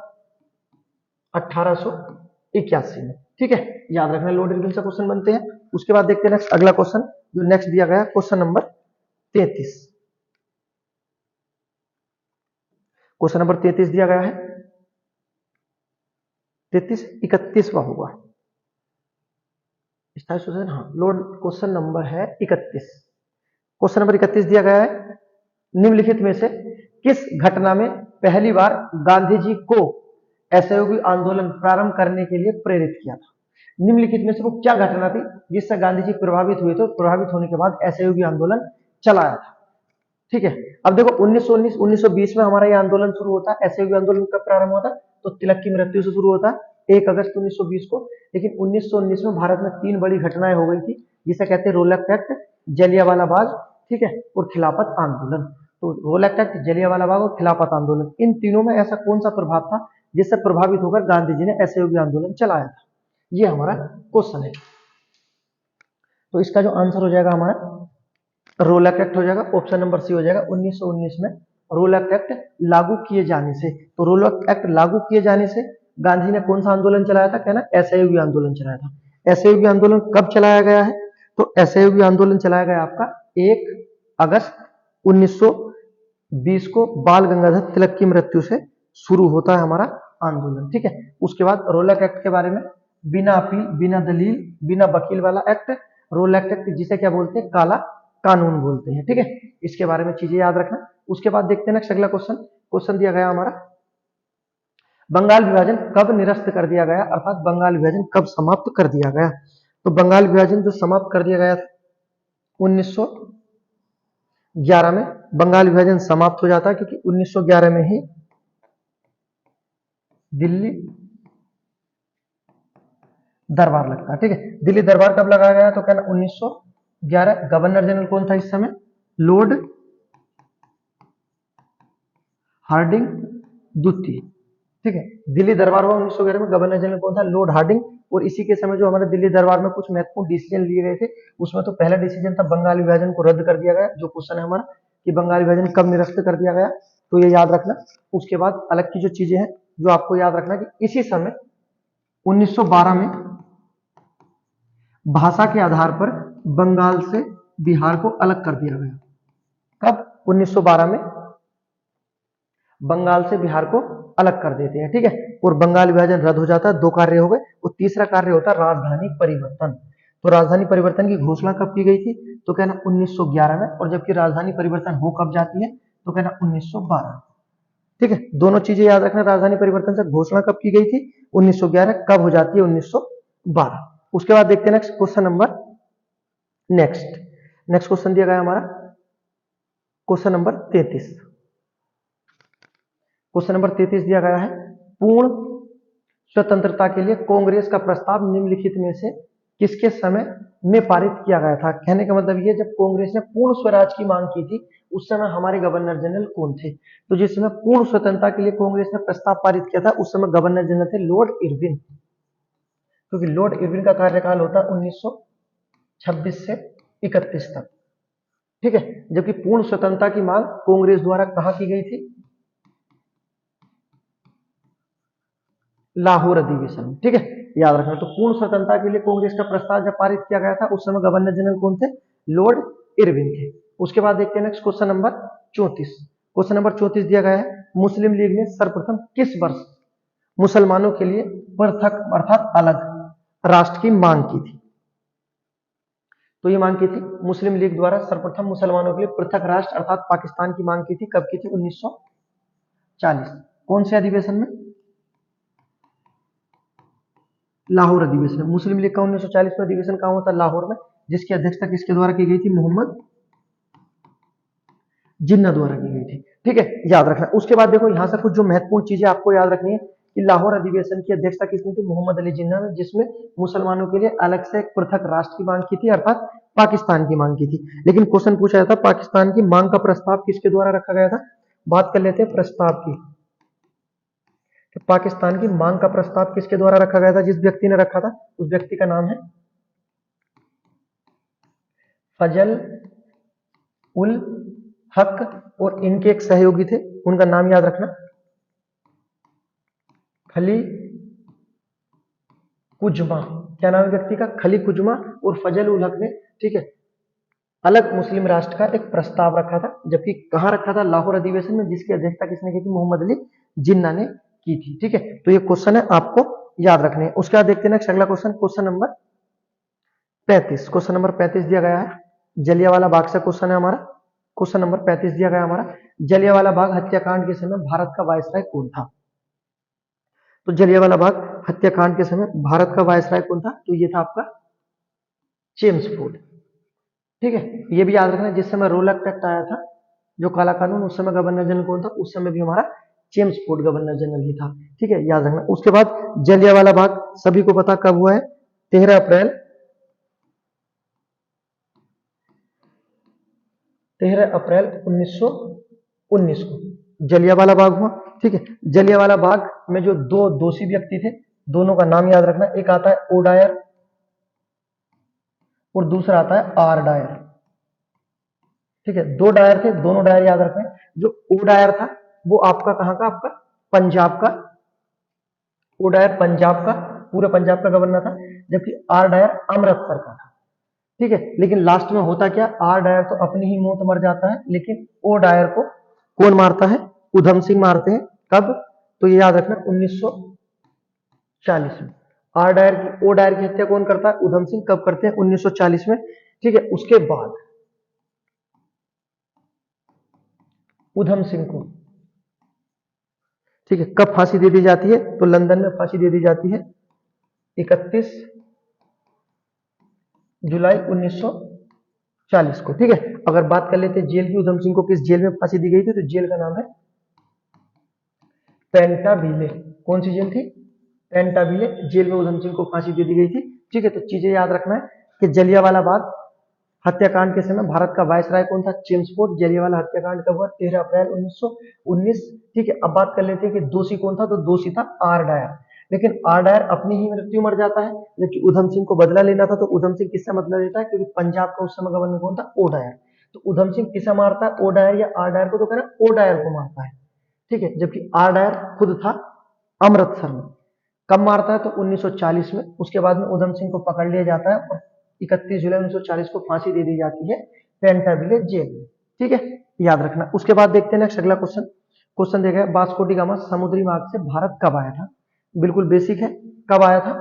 1881 में। ठीक है, याद रखना, लॉर्ड रिपन से क्वेश्चन बनते हैं। उसके बाद देखते हैं नेक्स्ट अगला क्वेश्चन जो नेक्स्ट दिया गया क्वेश्चन नंबर 33। क्वेश्चन नंबर 33 दिया गया है 31वां होगा स्थायी स्वशासन। हाँ, लॉर्ड क्वेश्चन नंबर है 31। क्वेश्चन नंबर 31 दिया गया है निम्नलिखित में से किस घटना में पहली बार गांधी जी को असहयोगी आंदोलन प्रारंभ करने के लिए प्रेरित किया था? निम्नलिखित में से वो क्या घटना थी जिससे गांधी जी प्रभावित हुए थे? प्रभावित होने के बाद असहयोगी आंदोलन चलाया था। ठीक है, अब देखो 1919-1920 में हमारा ये आंदोलन शुरू होता है। असहयोगी आंदोलन कब प्रारंभ होता है? तो तिलक की मृत्यु से शुरू होता है 1 अगस्त 1920 को। लेकिन 1919 में भारत में 3 बड़ी घटनाएं हो गई थी जिसे कहते हैं रोलक एक्ट, जलियांवाला बाग, ठीक है, और खिलाफत आंदोलन। तो रोलक एक्ट, जलियांवाला बाग और खिलाफत आंदोलन, इन तीनों में ऐसा कौन सा प्रभाव था जिससे प्रभावित होकर गांधी जी ने असहयोगी आंदोलन चलाया था? ये हमारा क्वेश्चन है। तो इसका जो आंसर हो जाएगा हमारा रोलक एक्ट हो जाएगा। ऑप्शन नंबर सी हो जाएगा। 1919 में रोलक एक्ट लागू किए जाने से, तो रोलक एक्ट लागू किए जाने से गांधी ने कौन सा आंदोलन चलाया था? कहना असहयोगी आंदोलन चलाया था। असहयोगी आंदोलन कब चलाया गया है? तो असहयोगी आंदोलन चलाया गया आपका 1 अगस्त 1920 को बाल गंगाधर तिलक की मृत्यु से शुरू होता है हमारा आंदोलन। ठीक है, उसके बाद रोलक एक्ट के बारे में बिना अपील, बिना दलील, बिना वकील वाला एक्ट, रोलक एक्ट जिसे क्या बोलते हैं? काला कानून बोलते हैं। ठीक है, इसके बारे में चीजें याद रखना। उसके बाद देखते हैं नेक्स्ट अगला क्वेश्चन दिया गया हमारा बंगाल विभाजन कब निरस्त कर दिया गया, अर्थात बंगाल विभाजन कब समाप्त कर दिया गया? तो बंगाल विभाजन जो समाप्त कर दिया गया था 1911 में बंगाल विभाजन समाप्त हो जाता है, क्योंकि 1911 में ही दिल्ली दरबार लगता है। ठीक है, दिल्ली दरबार कब लगाया गया? तो कहना 1911। गवर्नर जनरल कौन था इस समय? लॉर्ड हार्डिंग द्वितीय। ठीक है, दिल्ली दरबार हुआ 1911 में। गवर्नर जनरल कौन था? Lord Hardinge. और इसी के समय जो हमारे दिल्ली दरबार में कुछ महत्वपूर्ण डिसीजन लिए गए थे, उसमें तो पहला डिसीजन था बंगाल विभाजन को रद्द कर दिया गया। जो क्वेश्चन है हमारा कि बंगाल विभाजन कब निरस्त कर दिया गया, तो ये याद रखना। उसके बाद अलग की जो चीजें हैं जो आपको याद रखना कि इसी समय 1912 में भाषा के आधार पर बंगाल से बिहार को अलग कर दिया गया। कब? 1912 में बंगाल से बिहार को अलग कर देते हैं। ठीक है, और बंगाल विभाजन रद्द हो जाता है। 2 कार्य हो गए। और तीसरा कार्य होता है राजधानी परिवर्तन। तो राजधानी परिवर्तन की घोषणा कब की गई थी? तो कहना 1911 में। और जबकि राजधानी परिवर्तन हो कब जाती है? तो कहना 1912। ठीक है, दोनों चीजें याद रखना। राजधानी परिवर्तन से घोषणा कब की गई थी? 1911। कब हो जाती है? 1912। उसके बाद देखते हैं next question number next question दिया गया हमारा क्वेश्चन नंबर 33। क्वेश्चन नंबर 33 दिया गया है पूर्ण स्वतंत्रता के लिए कांग्रेस का प्रस्ताव निम्नलिखित में से किसके समय में पारित किया गया था? कहने का मतलब ये, जब कांग्रेस ने पूर्ण स्वराज की मांग की थी उस समय हमारे गवर्नर जनरल कौन थे? तो जिस समय पूर्ण स्वतंत्रता के लिए कांग्रेस ने प्रस्ताव पारित किया था उस समय गवर्नर जनरल थे लॉर्ड इरविन। क्योंकि लॉर्ड इरविन का कार्यकाल होता है 1926 से 31 तक। ठीक है, जबकि पूर्ण स्वतंत्रता की मांग कांग्रेस द्वारा कहां की गई थी? लाहौर अधिवेशन। ठीक है, याद रखना। तो पूर्ण स्वतंत्रता के लिए कांग्रेस का प्रस्ताव जब पारित किया गया था उस समय गवर्नर जनरल कौन थे? लॉर्ड इरविन थे। उसके बाद देखते हैं next question number 34। Question number 34 दिया गया है मुस्लिम लीग ने सर्वप्रथम किस वर्ष मुसलमानों के लिए पृथक अर्थात अलग राष्ट्र की मांग की थी? तो ये मांग की थी मुस्लिम लीग द्वारा सर्वप्रथम मुसलमानों के लिए पृथक राष्ट्र अर्थात पाकिस्तान की मांग की थी। कब की थी? 1940। कौन से अधिवेशन में? लाहौर अधिवेशन में। मुस्लिम लीग का 1940 में अधिवेशन कहाँ हुआ था? लाहौर में, जिसकी अध्यक्षता किसके द्वारा की गई थी? मोहम्मद जिन्ना द्वारा की गई थी। ठीक है, याद रखना। उसके बाद देखो यहां से कुछ जो महत्वपूर्ण चीजें आपको याद रखनी है कि लाहौर अधिवेशन की अध्यक्षता किसने की? मोहम्मद अली जिन्ना ने, जिसमें मुसलमानों के लिए अलग से एक पृथक राष्ट्र की मांग की थी, अर्थात पाकिस्तान की मांग की थी। लेकिन क्वेश्चन पूछा जाता पाकिस्तान की मांग का प्रस्ताव किसके द्वारा रखा गया था? बात कर लेते हैं प्रस्ताव की। कि पाकिस्तान की मांग का प्रस्ताव किसके द्वारा रखा गया था? जिस व्यक्ति ने रखा था उस व्यक्ति का नाम है फजल उल हक, और इनके एक सहयोगी थे, उनका नाम याद रखना खली कुजमा। क्या नाम है व्यक्ति का? खली कुजमा और फजल उल हक ने, ठीक है, अलग मुस्लिम राष्ट्र का एक प्रस्ताव रखा था। जबकि कहां रखा था? लाहौर अधिवेशन में, जिसकी अध्यक्षता किसने की थी? मोहम्मद अली जिन्ना ने की थी। ठीक है, तो ये क्वेश्चन है, आपको याद रखने हैं। उसके बाद देखते हैं अगला question, question number 35। Question number 35 दिया गया है, जलियांवाला बाग से क्वेश्चन है हमारा। क्वेश्चन नंबर 35 दिया गया हमारा, जलियांवाला बाग हत्याकांड के समय भारत का वायसराय कौन था? तो जलियांवाला बाग हत्याकांड के समय भारत का वायसराय कौन था? तो ये था आपका चेम्सफोर्ड। ठीक है, ये भी याद रखना, जिस समय रोलक एक्ट आया था, जो काला कानून, उस समय गवर्नर जनरल कौन था? उस समय भी हमारा चेम्सफोर्ड गवर्नर जनरल ही था। ठीक है, याद रखना। उसके बाद जलियांवाला बाग सभी को पता कब हुआ है? 13 अप्रैल 1919 को जलियांवाला बाग हुआ। ठीक है, जलियांवाला बाग में जो दो दोषी व्यक्ति थे, दोनों का नाम याद रखना। एक आता है ओ डायर और दूसरा आता है आर डायर। ठीक है, दो डायर थे, दोनों डायर याद रखना। जो ओ डायर था वो आपका कहां का? आपका पंजाब का। ओ डायर पंजाब का, पूरे पंजाब का गवर्नर था, जबकि आर डायर अमृतसर का था। ठीक है, लेकिन लास्ट में होता क्या? आर डायर तो अपनी ही मौत मर जाता है, लेकिन ओ डायर को कौन मारता है? उधम सिंह मारते हैं। कब? तो ये याद रखना 1940 में। आर डायर की, ओ डायर की हत्या कौन करता है? उधम सिंह। कब करते हैं? 1940 में। ठीक है, उसके बाद उधम सिंह को, ठीक है, कब फांसी दे दी जाती है? तो लंदन में फांसी दे दी जाती है 31 जुलाई 1940 को। ठीक है, अगर बात कर लेते हैं जेल की, उधम सिंह को किस जेल में फांसी दी गई थी? तो जेल का नाम है पेंटाविले। कौन सी जेल थी? पेंटाविले जेल में उधम सिंह को फांसी दे दी गई थी। ठीक है, तो चीजें याद रखना है कि जलियांवाला बाग हत्याकांड के समय भारत का वायसराय कौन था? चेम्सफोर्ड। जलियांवाला हत्याकांड कब हुआ? 13 अप्रैल 1919। ठीक है, अब बात कर लेते हैं कि दोषी कौन था? तो दोषी था आर डायर। लेकिन आर डायर अपनी ही मृत्यु मर जाता है, जबकि उधम सिंह को बदला लेना था। तो उधम सिंह किससे बदला लेता है? क्योंकि पंजाब का उस समय गवर्नर कौन था? O Dyer. तो उधम सिंह किसे मारता है? ओ डायर या आर डायर को? तो कहना ओ डायर को मारता है। ठीक है, जबकि आर डायर खुद था अमृतसर में। कब मारता है? तो 1940 में। उसके बाद में उधम सिंह को पकड़ लिया जाता है और 31 जुलाई 1940 को फांसी दे दी जाती है पेंटाविले जेल में। ठीक है, याद रखना। उसके बाद देखते हैं नेक्स्ट अगला क्वेश्चन। क्वेश्चन देखा है, वास्को डी गामा समुद्री मार्ग से भारत कब आया था? बिल्कुल बेसिक है, कब आया था?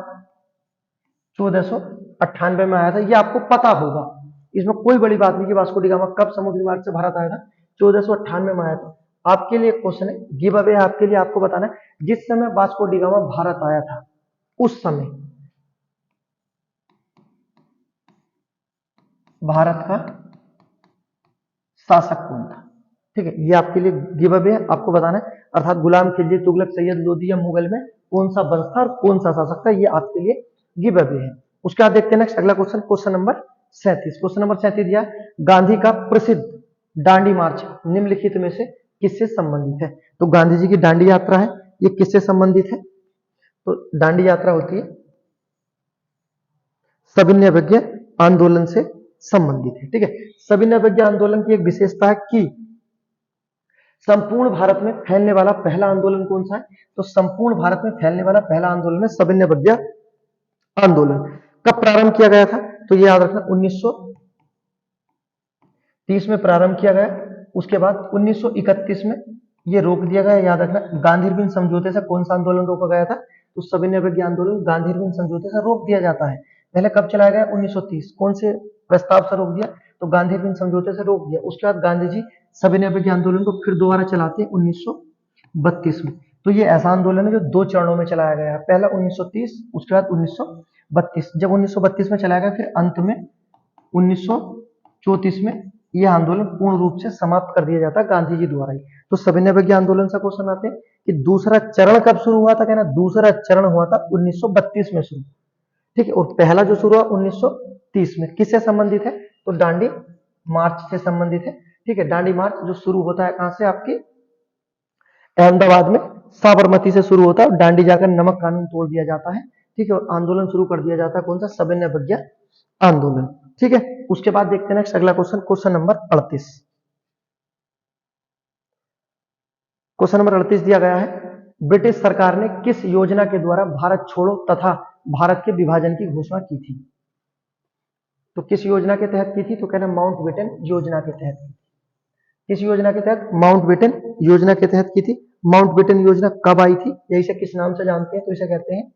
1498 में आया था, ये आपको पता होगा, इसमें कोई बड़ी बात नहीं कि वास्को डी गामा कब समुद्री मार्ग से भारत आया था। 1498 में आया था। आपके लिए क्वेश्चन है, गिव अवे आपके लिए, आपको बताना है जिस समय वास्को डी गामा भारत आया था उस समय भारत का शासक कौन था। ठीक है, ये आपके लिए गिव अवे है, आपको बताना है। अर्थात गुलाम खिलजी, तुगलक, सैयद लोदी या मुगल में कौन सा वंश था और कौन सा शासक था, ये आपके लिए गिव अवे है। उसके बाद देखते हैं नेक्स्ट अगला question, question number 37। Question number 37 दिया, गांधी का प्रसिद्ध दांडी मार्च निम्नलिखित में से किससे संबंधित है? तो गांधी जी की दांडी यात्रा है, ये किससे संबंधित है? तो दांडी यात्रा होती है सविनय अवज्ञा आंदोलन से संबंधित है। ठीक है, सविनय अवज्ञा आंदोलन की एक विशेषता है कि संपूर्ण भारत में फैलने वाला पहला आंदोलन कौन सा है? तो संपूर्ण भारत में फैलने वाला पहला आंदोलन है सविनय अवज्ञा आंदोलन। कब प्रारंभ किया गया था? तो ये याद रखना 1930 में प्रारंभ किया गया। उसके बाद 1931 में ये रोक दिया गया। याद रखना, गांधी इरविन समझौते से कौन सा आंदोलन रोका गया था? तो सविनय अवज्ञा आंदोलन गांधी इरविन समझौते से रोक दिया जाता है। पहले कब चलाया गया? 1930। कौन से प्रस्ताव से रोक दिया? तो गांधी इरविन समझौते से रोक दिया। उसके बाद गांधी जी सविनय अवज्ञा आंदोलन को फिर दोबारा चलाते हैं 1932 में। तो ये ऐसा आंदोलन है जो 2 चरणों में चलाया गया है, पहला 1930, उसके बाद 1932। जब 1932 में चलाया गया, फिर अंत में 1934 में यह आंदोलन पूर्ण रूप से समाप्त कर दिया जाता है गांधी जी द्वारा ही। तो सविनय अवज्ञा आंदोलन से क्वेश्चन आते हैं कि दूसरा चरण कब शुरू हुआ था, कहना दूसरा चरण हुआ था 1932 में शुरू, ठीक है। और पहला जो शुरू हुआ 1930 में, किससे संबंधित है, तो डांडी मार्च से संबंधित है, ठीक है। डांडी मार्च जो शुरू होता है कहां से, आपकी अहमदाबाद में साबरमती से शुरू होता है, और डांडी जाकर नमक कानून तोड़ दिया जाता है, ठीक है। और आंदोलन शुरू कर दिया जाता है कौन सा, सविनय अवज्ञा आंदोलन, ठीक है। उसके बाद देखते हैं नेक्स्ट अगला question, question number 38। Question number 38 दिया गया है, ब्रिटिश सरकार ने किस योजना के द्वारा भारत छोड़ो तथा भारत के विभाजन की घोषणा की थी। तो किस योजना के तहत की थी, तो कहना माउंटबेटन योजना के तहत। किस योजना के तहत, माउंटबेटन योजना के तहत की थी। माउंटबेटन योजना कब आई थी, या इसे किस नाम से जानते हैं, तो इसे कहते हैं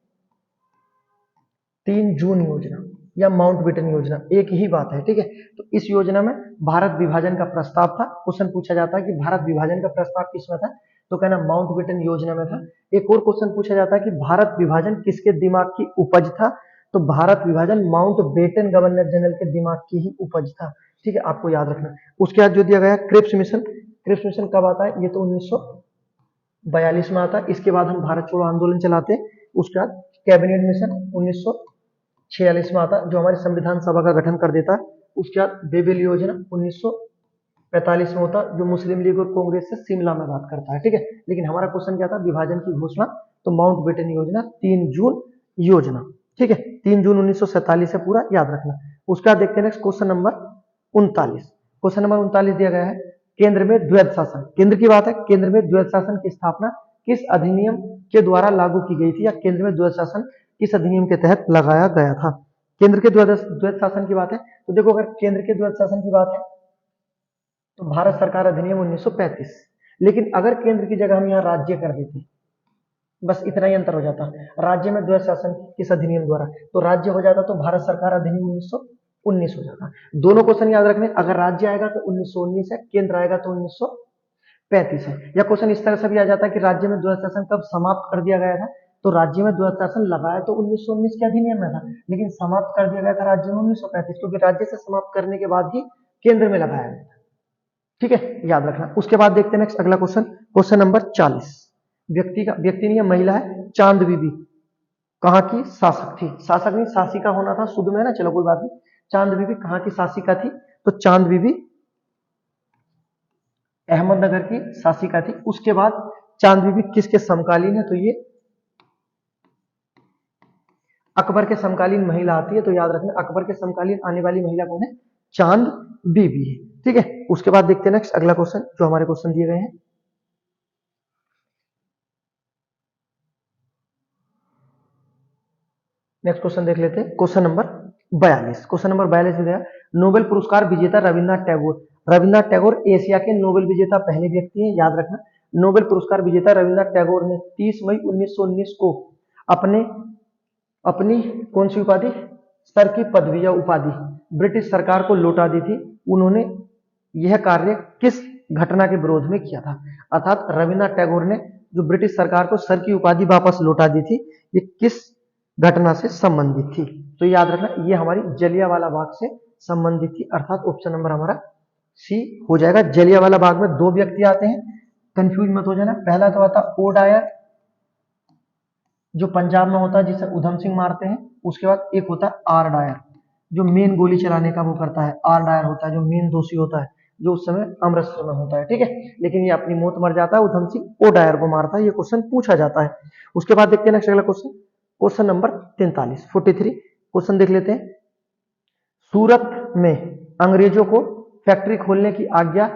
3 जून योजना या माउंटबेटन योजना, एक ही बात है, ठीक है। तो इस योजना में भारत विभाजन का प्रस्ताव था। क्वेश्चन पूछा जाता है कि भारत विभाजन का प्रस्ताव किसमें था, तो कहना माउंटबेटन योजना में था। एक और क्वेश्चन पूछा जाता है कि भारत विभाजन किसके दिमाग की उपज था, तो भारत विभाजन माउंटबेटन गवर्नर जनरल के दिमाग की ही उपज था, ठीक है, आपको याद रखना। उसके बाद जो दिया गया क्रिप्स मिशन, क्रिप्स मिशन कब आता है, ये तो 1942 में आता है। इसके बाद हम भारत छोड़ो आंदोलन चलाते हैं। उसके बाद कैबिनेट मिशन 1946 में आता है, जो हमारी संविधान सभा का गठन कर देता है। उसके बाद बेबिल योजना 1945 में होता है, जो मुस्लिम लीग और कांग्रेस से शिमला में बात करता है, ठीक है। लेकिन हमारा क्वेश्चन क्या था, विभाजन की घोषणा, तो माउंटबेटन योजना 3 जून योजना, ठीक है, 3 जून 1947 से पूरा याद रखना। उसका देखते हैं next question number 39। Question number 39 दिया गया है, केंद्र में द्वैध शासन, केंद्र की बात है, केंद्र में द्वैध शासन की स्थापना किस अधिनियम के द्वारा लागू की गई थी, या केंद्र में द्वैध शासन किस अधिनियम के तहत लगाया गया था। केंद्र के द्वैध शासन की बात है, तो देखो अगर केंद्र के द्वैध शासन की बात है तो भारत सरकार अधिनियम 1935। लेकिन अगर केंद्र की जगह हम यहाँ राज्य कर देते, बस इतना ही अंतर हो जाता, राज्य में द्वैध शासन किस अधिनियम द्वारा, तो राज्य हो जाता तो भारत सरकार अधिनियम 1919 हो जाता। दोनों क्वेश्चन याद रखने, अगर राज्य आएगा तो 1919 है, केंद्र आएगा तो 1935 है। या क्वेश्चन इस तरह से भी आ जाता है कि राज्य में द्वैध शासन कब समाप्त कर दिया गया था, तो राज्य में द्वैध शासन लगाया तो 1919 के अधिनियम में था, लेकिन समाप्त कर दिया गया था राज्य में 1935, क्योंकि राज्य से समाप्त करने के बाद ही केंद्र में लगाया गया था, ठीक है, याद रखना। उसके बाद देखते हैं नेक्स्ट अगला क्वेश्चन, क्वेश्चन नंबर 40। व्यक्ति नहीं है, महिला है, चांद बीबी कहाँ की शासक थी, शासक नहीं शासिका होना था शुद्ध में ना, चलो कोई बात नहीं। चांद बीबी कहाँ की शासिका थी, तो चांद बीबी अहमदनगर की शासिका थी। उसके बाद चांद बीबी किसके समकालीन है, तो ये अकबर के समकालीन महिला आती है, तो याद रखना अकबर के समकालीन आने वाली महिला कौन है, चांद बीबी है, ठीक है। उसके बाद देखते हैं नेक्स्ट अगला क्वेश्चन, जो हमारे क्वेश्चन दिए गए हैं। नेक्स्ट क्वेश्चन देख लेते हैं, क्वेश्चन नंबर 42। क्वेश्चन नंबर 42 में गया, नोबेल पुरस्कार विजेता रविन्द्रनाथ टैगोर। रविन्द्रनाथ टैगोर एशिया के नोबेल विजेता पहले व्यक्ति हैं, याद रखना। नोबेल पुरस्कार विजेता रविन्द्रनाथ टैगोर ने 30 मई 1919 को अपने अपनी कौन सी उपाधि, सर की पदवी या उपाधि ब्रिटिश सरकार को लौटा दी थी। उन्होंने यह कार्य किस घटना के विरोध में किया था, अर्थात रविन्द्रनाथ टैगोर ने जो ब्रिटिश सरकार को सर की उपाधि वापस लौटा दी थी, ये किस घटना से संबंधित थी, तो याद रखना ये हमारी जलियांवाला बाग से संबंधित थी, अर्थात ऑप्शन नंबर हमारा सी हो जाएगा। जलियांवाला बाग में 2 व्यक्ति आते हैं, कंफ्यूज मत हो जाना। पहला तो आता ओ डायर, जो पंजाब में होता है, जिसे उधम सिंह मारते हैं। उसके बाद एक होता है आर डायर, जो मेन गोली चलाने का वो करता है, आर डायर होता है जो मेन दोषी होता है, जो उस समय अमृतसर में होता है, ठीक है। लेकिन ये अपनी मौत मर जाता है, उधम सिंह ओ डायर को मारता है, ये क्वेश्चन पूछा जाता है। उसके बाद देखते हैं नेक्स्ट अगला क्वेश्चन, क्वेश्चन नंबर 43 क्वेश्चन देख लेते हैं। सूरत में अंग्रेजों को फैक्ट्री खोलने की आज्ञा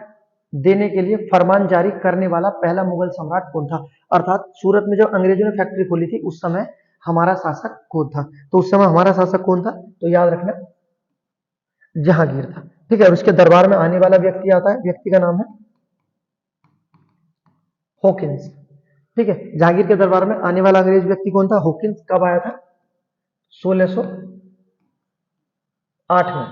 देने के लिए फरमान जारी करने वाला पहला मुगल सम्राट कौन था, अर्थात सूरत में जब अंग्रेजों ने फैक्ट्री खोली थी उस समय हमारा शासक कौन था, तो उस समय हमारा शासक कौन था, तो याद रखना जहांगीर था, ठीक है। और इसके दरबार में आने वाला व्यक्ति आता है, व्यक्ति का नाम है हॉकिंस, ठीक है। जहांगीर के दरबार में आने वाला अंग्रेज व्यक्ति कौन था, हॉकिंस। कब आया था, 1608 में,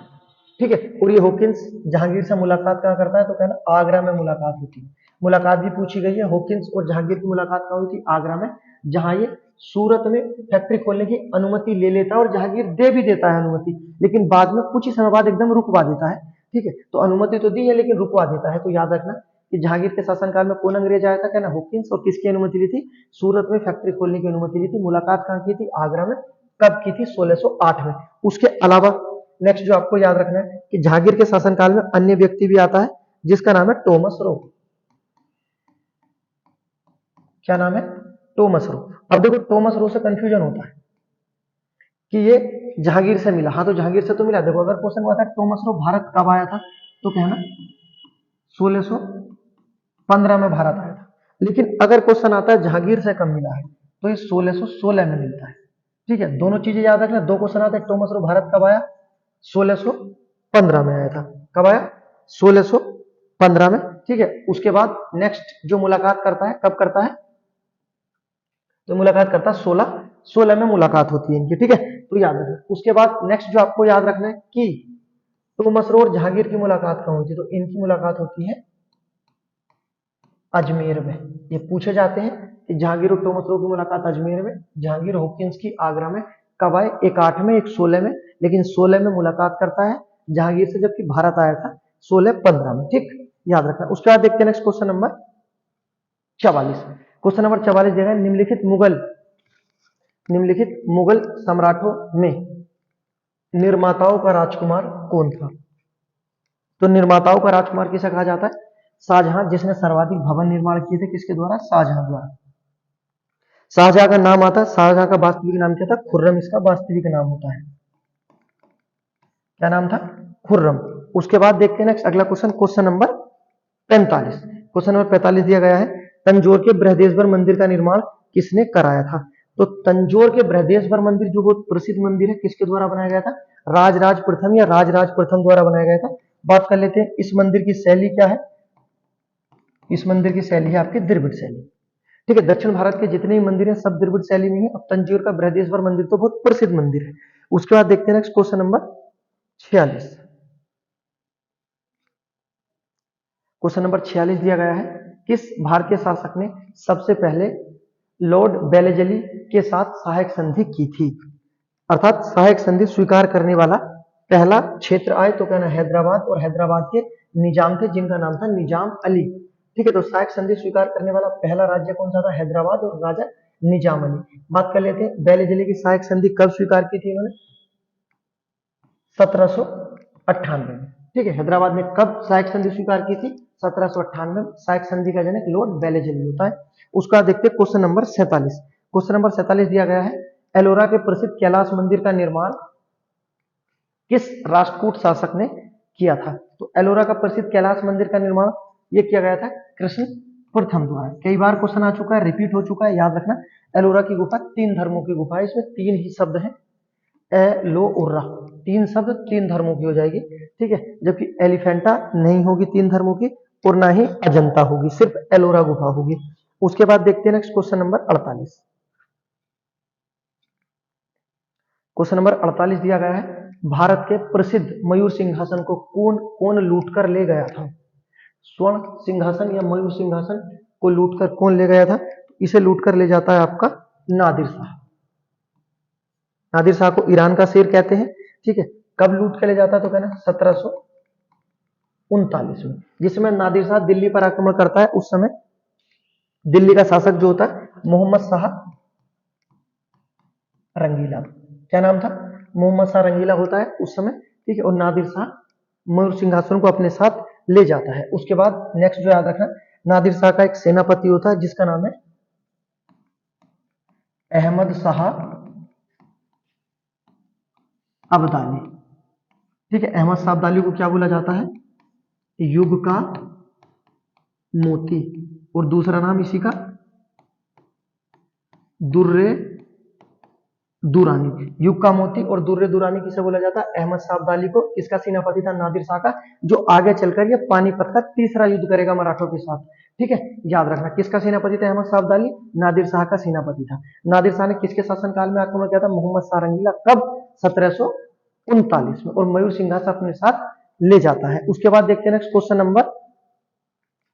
ठीक है। और ये हॉकिंस जहांगीर से मुलाकात कहाँ करता है, तो कहना आगरा में मुलाकात होती है। मुलाकात भी पूछी गई है, हॉकिंस और जहांगीर की मुलाकात कहाँ हुई थी, आगरा में, जहां ये सूरत में फैक्ट्री खोलने की अनुमति ले लेता है और जहांगीर दे भी देता है अनुमति, लेकिन बाद में कुछ ही समय बाद एकदम रुकवा देता है। ठीक है, तो अनुमति तो दी है लेकिन रुकवा देता है। तो याद रखना कि जहांगीर के शासनकाल में कौन अंग्रेज आया था, कहना हॉकिंस, और किसकी अनुमति ली थी, सूरत में फैक्ट्री खोलने की अनुमति ली थी। मुलाकात कहाँ की थी, आगरा में। कब की थी, 1608 में। उसके अलावा नेक्स्ट जो आपको याद रखना है कि जहांगीर के शासनकाल में अन्य व्यक्ति भी आता है जिसका नाम है टॉमस रो। क्या नाम है, टॉमस रो। अब देखो टॉमस रो से कंफ्यूजन होता है कि ये जहांगीर से मिला, हाँ तो जहांगीर से तो मिला। देखो अगर क्वेश्चन हुआ था टॉमस रो भारत कब आया था, तो कहना 1615 में भारत आया था। लेकिन अगर क्वेश्चन आता है जहांगीर से कब मिला है, तो ये 1616 में मिलता है। ठीक है, दोनों चीजें याद रखना। दो क्वेश्चन आते हैं, टॉमस रो भारत कब आया, 1615 में आया था। कब आया, 1615 में। ठीक है, उसके बाद नेक्स्ट जो मुलाकात करता है, कब करता है, तो मुलाकात करता है 1616 में मुलाकात होती है इनकी। ठीक है, तो याद रखना। उसके बाद नेक्स्ट जो आपको याद रखना है कि टॉमस रो और जहांगीर की मुलाकात कहाँ होती है, तो इनकी मुलाकात होती है अजमेर में। ये पूछे जाते हैं कि जहांगीर और टॉमस रो की मुलाकात अजमेर में, जहांगीर हॉकिंस की आगरा में। कब आए, एक 8 में एक 16 में, लेकिन 16 में मुलाकात करता है जहांगीर से, जबकि भारत आया था 1615 में। ठीक, याद रखना। उसके बाद देखते हैं next question number 44। Question number 44 दिया है, निम्नलिखित मुगल सम्राटों में निर्माताओं का राजकुमार कौन था। तो निर्माताओं का राजकुमार किसे कहा जाता है, शाहजहां, जिसने सर्वाधिक भवन निर्माण किए थे, किसके द्वारा, शाहजहां द्वारा। शाहजहां का नाम आता है, शाहजहां का वास्तविक नाम क्या था, खुर्रम इसका वास्तविक नाम होता है। क्या नाम था, खुर्रम। उसके बाद देखते हैं नेक्स्ट अगला question, question number 45। Question number 45 दिया गया है, तंजौर के बृहदेश्वर मंदिर का निर्माण किसने कराया था। तो तंजौर के बृहदेश्वर मंदिर जो बहुत प्रसिद्ध मंदिर है, किसके द्वारा बनाया गया था, राजराज प्रथम या राजराज प्रथम द्वारा बनाया गया था। बात कर लेते हैं इस मंदिर की शैली क्या है। इस मंदिर की शैली है आपकी द्रविड़ शैली। ठीक है, दक्षिण भारत के जितने भी मंदिर हैं सब द्रविड़ शैली में है। अब तंजौर का बृहदेश्वर मंदिर तो बहुत प्रसिद्ध मंदिर है। उसके बाद देखते हैं next question number 46। Question number 46 दिया गया है, किस भारतीय शासक ने सबसे पहले लॉर्ड बेलेजली के साथ सहायक संधि की थी, अर्थात सहायक संधि स्वीकार करने वाला पहला क्षेत्र आए, तो कहना हैदराबाद। और हैदराबाद के निजाम थे जिनका नाम था निजाम अली। ठीक है, तो सहायक संधि स्वीकार करने वाला पहला राज्य कौन सा था, हैदराबाद, और राजा निजाम अली। बात कर लेते हैं बेलेजली की सहायक संधि कब स्वीकार की थी इन्होंने, 1798 में। ठीक है, हैदराबाद में कब सहायक संधि स्वीकार की थी, 1798 में। सहायक संधि का जनक लॉर्ड बेलेजली होता है। उसका देखते हैं क्वेश्चन नंबर 47। क्वेश्चन नंबर 47 दिया गया है, एलोरा के प्रसिद्ध कैलाश मंदिर का निर्माण किस राष्ट्रकूट शासक ने किया था। तो एलोरा का प्रसिद्ध कैलाश मंदिर का निर्माण ये किया गया था कृष्ण प्रथम द्वारा। कई बार क्वेश्चन आ चुका है, रिपीट हो चुका है, याद रखना। एलोरा की गुफा 3 धर्मों की गुफा है, इसमें 3 ही शब्द हैं, ए, लो और रा। 3 शब्द 3 धर्मों की हो जाएगी। ठीक है, जबकि एलिफेंटा नहीं होगी 3 धर्मों की, और ना ही अजंता होगी, सिर्फ एलोरा गुफा होगी। उसके बाद देखते हैं next question number 48। Question number 48 दिया गया है, भारत के प्रसिद्ध मयूर सिंहासन को कौन कौन लूट कर ले गया था। स्वर्ण सिंहासन या मयूर सिंहासन को लूटकर कौन ले गया था, इसे लूटकर ले जाता है आपका नादिर शाह। नादिर शाह को ईरान का शेर कहते हैं। ठीक है, कब लूट के ले जाता है, तो कहना 1739 में, जिसमें नादिर शाह दिल्ली पर आक्रमण करता है। उस समय दिल्ली का शासक जो होता है मोहम्मद शाह रंगीला। क्या नाम था, मोहम्मद शाह रंगीला होता है उस समय। ठीक है, और नादिर शाह मयूर सिंहासन को अपने साथ ले जाता है। उसके बाद नेक्स्ट जो याद रखना, नादिर शाह का एक सेनापति होता है जिसका नाम है अहमद शाह अब्दाली। ठीक है, अहमद शाह अब्दाली को क्या बोला जाता है, युग का मोती, और दूसरा नाम इसी का दुर्रे दुरानी। युग का मोती और दुर्रे दुरानी किसे बोला जाता है, अहमद शाह अब्दाली को। किसका सेनापति था, नादिर शाह का, जो आगे चलकर ये पानीपत का तीसरा युद्ध करेगा मराठों के साथ। ठीक है, याद रखना किसका सेनापति था, अहमद शाह अब्दाली, नादिर शाह का सेनापति था। नादिर शाह ने किसके शासनकाल में आक्रमण किया था, मोहम्मद शाह रंगीला। कब, 1700 39 में, और मयूर सिंहासन अपने साथ ले जाता है। उसके बाद देखते हैं next question number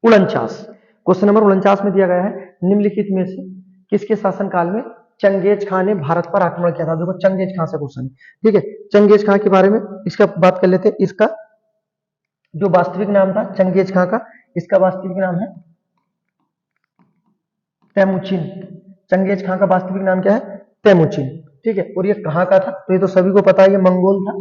49। Question number 49 में दिया गया है, निम्नलिखित में से किसके शासनकाल में चंगेज खान ने भारत पर आक्रमण किया था। देखो चंगेज खान से क्वेश्चन है, ठीक है। चंगेज खान के बारे में इसका बात कर लेते हैं। इसका जो वास्तविक नाम था चंगेज खान का, इसका वास्तविक नाम है तैमुचिन। चंगेज खान का वास्तविक नाम क्या है? तैमुचिन, ठीक है। और ये कहां का था? तो ये तो सभी को पता है, ये मंगोल था।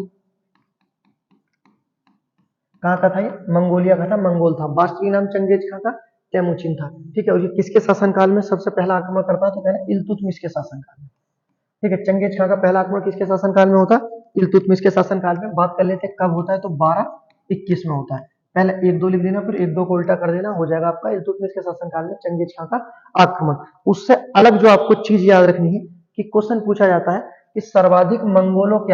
कहां का था? ये मंगोलिया का था, मंगोल था। वास्तविक नाम चंगेज खान का तैमुचिन था, ठीक है। और ये किसके शासनकाल में सबसे पहला आक्रमण करता है? तो कहना इल्तुतमिश के शासनकाल में, ठीक है। चंगेज खान का पहला आक्रमण किसके शासनकाल में होता? इल्तुतमिश के शासनकाल में। बात कर लेते हैं कब होता है, तो 1221 में होता है। पहले 1-2 लिख देना, फिर 1-2 को उल्टा कर देना, हो जाएगा आपका इल्तुतमिश के शासनकाल में चंगेज खान का आक्रमण। उससे अलग जो आपको चीज याद रखनी है कि क्वेश्चन पूछा जाता है कि सर्वाधिक मंगोलों के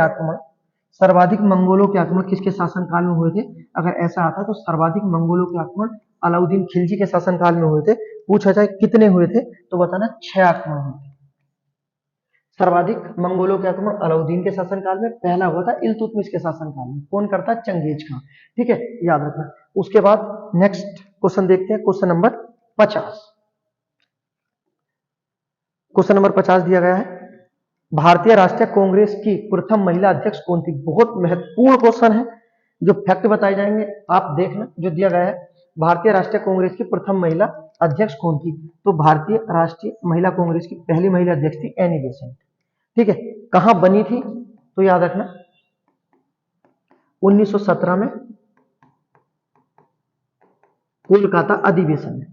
आक्रमण किसके शासनकाल में हुए थे। अगर ऐसा आता है तो सर्वाधिक मंगोलों के आक्रमण अलाउद्दीन खिलजी के शासनकाल में हुए थे। पूछा जाए कितने हुए थे, तो बताना 6 आक्रमण हुए थे। सर्वाधिक मंगोलों के आक्रमण अलाउद्दीन के शासनकाल में, पहला हुआ था इल्तुतमिश के शासनकाल में। कौन करता? चंगेज खान, ठीक है, याद रखना। उसके बाद नेक्स्ट क्वेश्चन देखते हैं, क्वेश्चन नंबर 50। क्वेश्चन नंबर 50 दिया गया है, भारतीय राष्ट्रीय कांग्रेस की प्रथम महिला अध्यक्ष कौन थी। बहुत महत्वपूर्ण क्वेश्चन है, जो फैक्ट बताए जाएंगे आप देखना। जो दिया गया है, भारतीय राष्ट्रीय कांग्रेस की प्रथम महिला अध्यक्ष कौन थी, तो भारतीय राष्ट्रीय महिला कांग्रेस की पहली महिला अध्यक्ष थी एनी बेसेंट, ठीक है। कहां बनी थी, तो याद रखना 1917 में कोलकाता अधिवेशन में,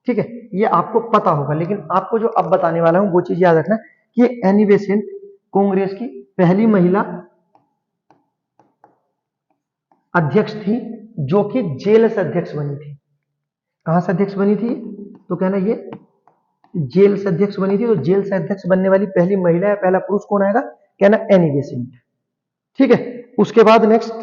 ठीक है। ये आपको पता होगा, लेकिन आपको जो अब बताने वाला हूं वो चीज याद रखना कि एनी बेसेंट कांग्रेस की पहली महिला अध्यक्ष थी, जो कि जेल से अध्यक्ष बनी थी। कहां से अध्यक्ष बनी थी, तो कहना ये जेल से अध्यक्ष बनी थी। तो जेल से अध्यक्ष बनने वाली पहली महिला या पहला पुरुष कौन आएगा, कहना एनी बेसेंट, ठीक है। उसके बाद नेक्स्ट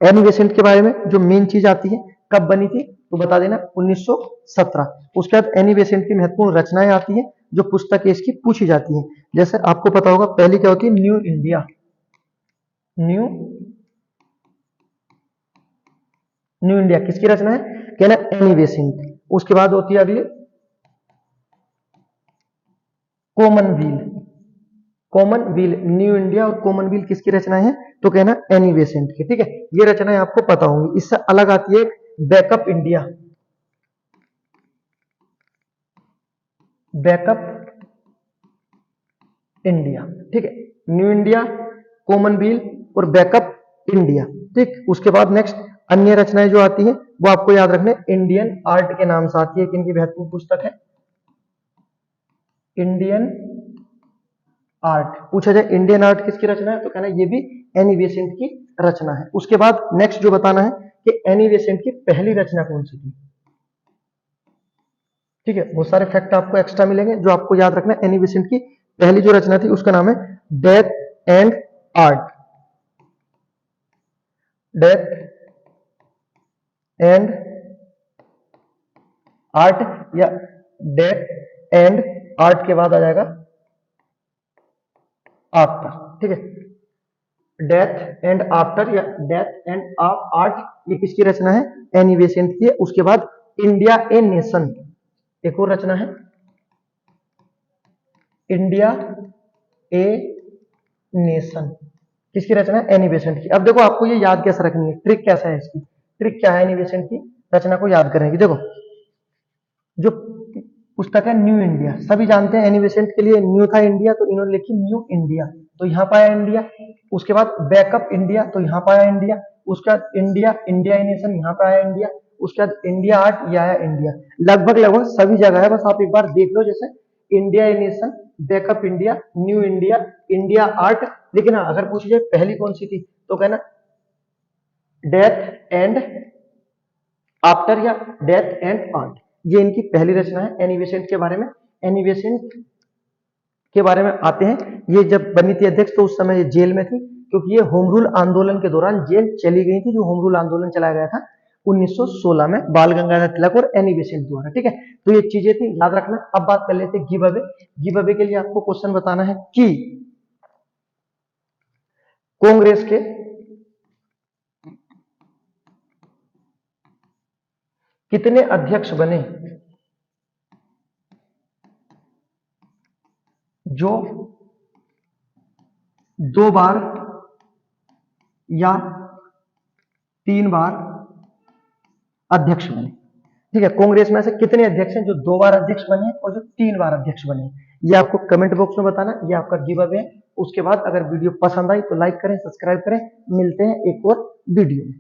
एनी बेसेंट के बारे में जो मेन चीज आती है, कब बनी थी, तो बता देना 1917। उसके बाद एनी बेसेंट की महत्वपूर्ण रचनाएं आती है, जो पुस्तकें इसकी पूछी जाती हैं। जैसे आपको पता होगा, पहली क्या होती है, न्यू इंडिया। न्यू इंडिया किसकी रचना है, कहना एनी बेसेंट। उसके बाद होती है अगली कॉमनवेल्थ। न्यू इंडिया और कॉमनवेल्थ किसकी रचनाएं हैं, तो कहना एनी बेसेंट की, ठीक है। ये रचनाएं आपको पता होंगी। इससे अलग आती है बैकअप इंडिया। ठीक है। न्यू इंडिया, कॉमनवेल्थ और बैकअप इंडिया, ठीक। उसके बाद नेक्स्ट अन्य रचनाएं जो आती हैं वो आपको याद रखने, इंडियन आर्ट के नाम से आती है। किनकी महत्वपूर्ण पुस्तक है, इंडियन आर्ट। पूछा जाए इंडियन आर्ट किसकी रचना है, तो कहना ये भी एनी बेसेंट की रचना है। उसके बाद नेक्स्ट जो बताना है कि एनी बेसेंट की पहली रचना कौन सी थी, ठीक है। बहुत सारे फैक्ट आपको एक्स्ट्रा मिलेंगे जो आपको याद रखना है। एनी बेसेंट की पहली जो रचना थी उसका नाम है death and art. Death and art या डेथ एंड आर्ट के बाद आ जाएगा आफ्टर, ठीक है। डेथ एंड आफ्टर या डेथ एंड आर्ट, ये किसकी रचना है, एनी बेसेंट की है। उसके बाद इंडिया ए नेशन, एक और रचना है, इंडिया ए नेशन, किसकी रचना है, एनी बेसेंट की। अब देखो आपको ये याद कैसे रखनी है, ट्रिक कैसा है इसकी, ट्रिक क्या है एनी बेसेंट की रचना को याद करने की। देखो जो पुस्तक है न्यू इंडिया, सभी जानते हैं एनी बेसेंट के लिए न्यू था इंडिया, तो इन्होंने लिखी न्यू इंडिया, तो यहां पाया इंडिया। उसके बाद बैकअप इंडिया, तो यहां पाया इंडिया। उसके बाद इंडिया नेशन, यहां पे आया इंडिया। उसके बाद इंडिया आर्ट, ये आया इंडिया। लगभग लगभग सभी जगह है, बस आप एक बार देख लो, जैसे India nation, backup India, new India, India art. लेकिन अगर पूछी जाए पहली कौन सी थी, तो कहना डेथ एंड आफ्टर या डेथ एंड आर्ट, ये इनकी पहली रचना है। एनी बेसेंट के बारे में, एनी बेसेंट के बारे में आते हैं, ये जब बनी थी अध्यक्ष तो उस समय ये जेल में थी, क्योंकि ये होम रूल आंदोलन के दौरान जेल चली गई थी। जो होम रूल आंदोलन चलाया गया था 1916 में बाल गंगाधर तिलक और एनी बेसेंट द्वारा, ठीक है। तो ये चीजें थी, याद रखना। अब बात कर लेते हैं गिव अवे। गिव अवे के लिए आपको क्वेश्चन बताना है कि कांग्रेस के कितने अध्यक्ष बने जो 2 बार या 3 बार अध्यक्ष बने? ठीक है, कांग्रेस में से कितने अध्यक्ष हैं जो 2 बार अध्यक्ष बने और जो 3 बार अध्यक्ष बने? ये आपको कमेंट बॉक्स में बताना, ये आपका गिव अवे है। उसके बाद अगर वीडियो पसंद आई तो लाइक करें, सब्सक्राइब करें। मिलते हैं एक और वीडियो में।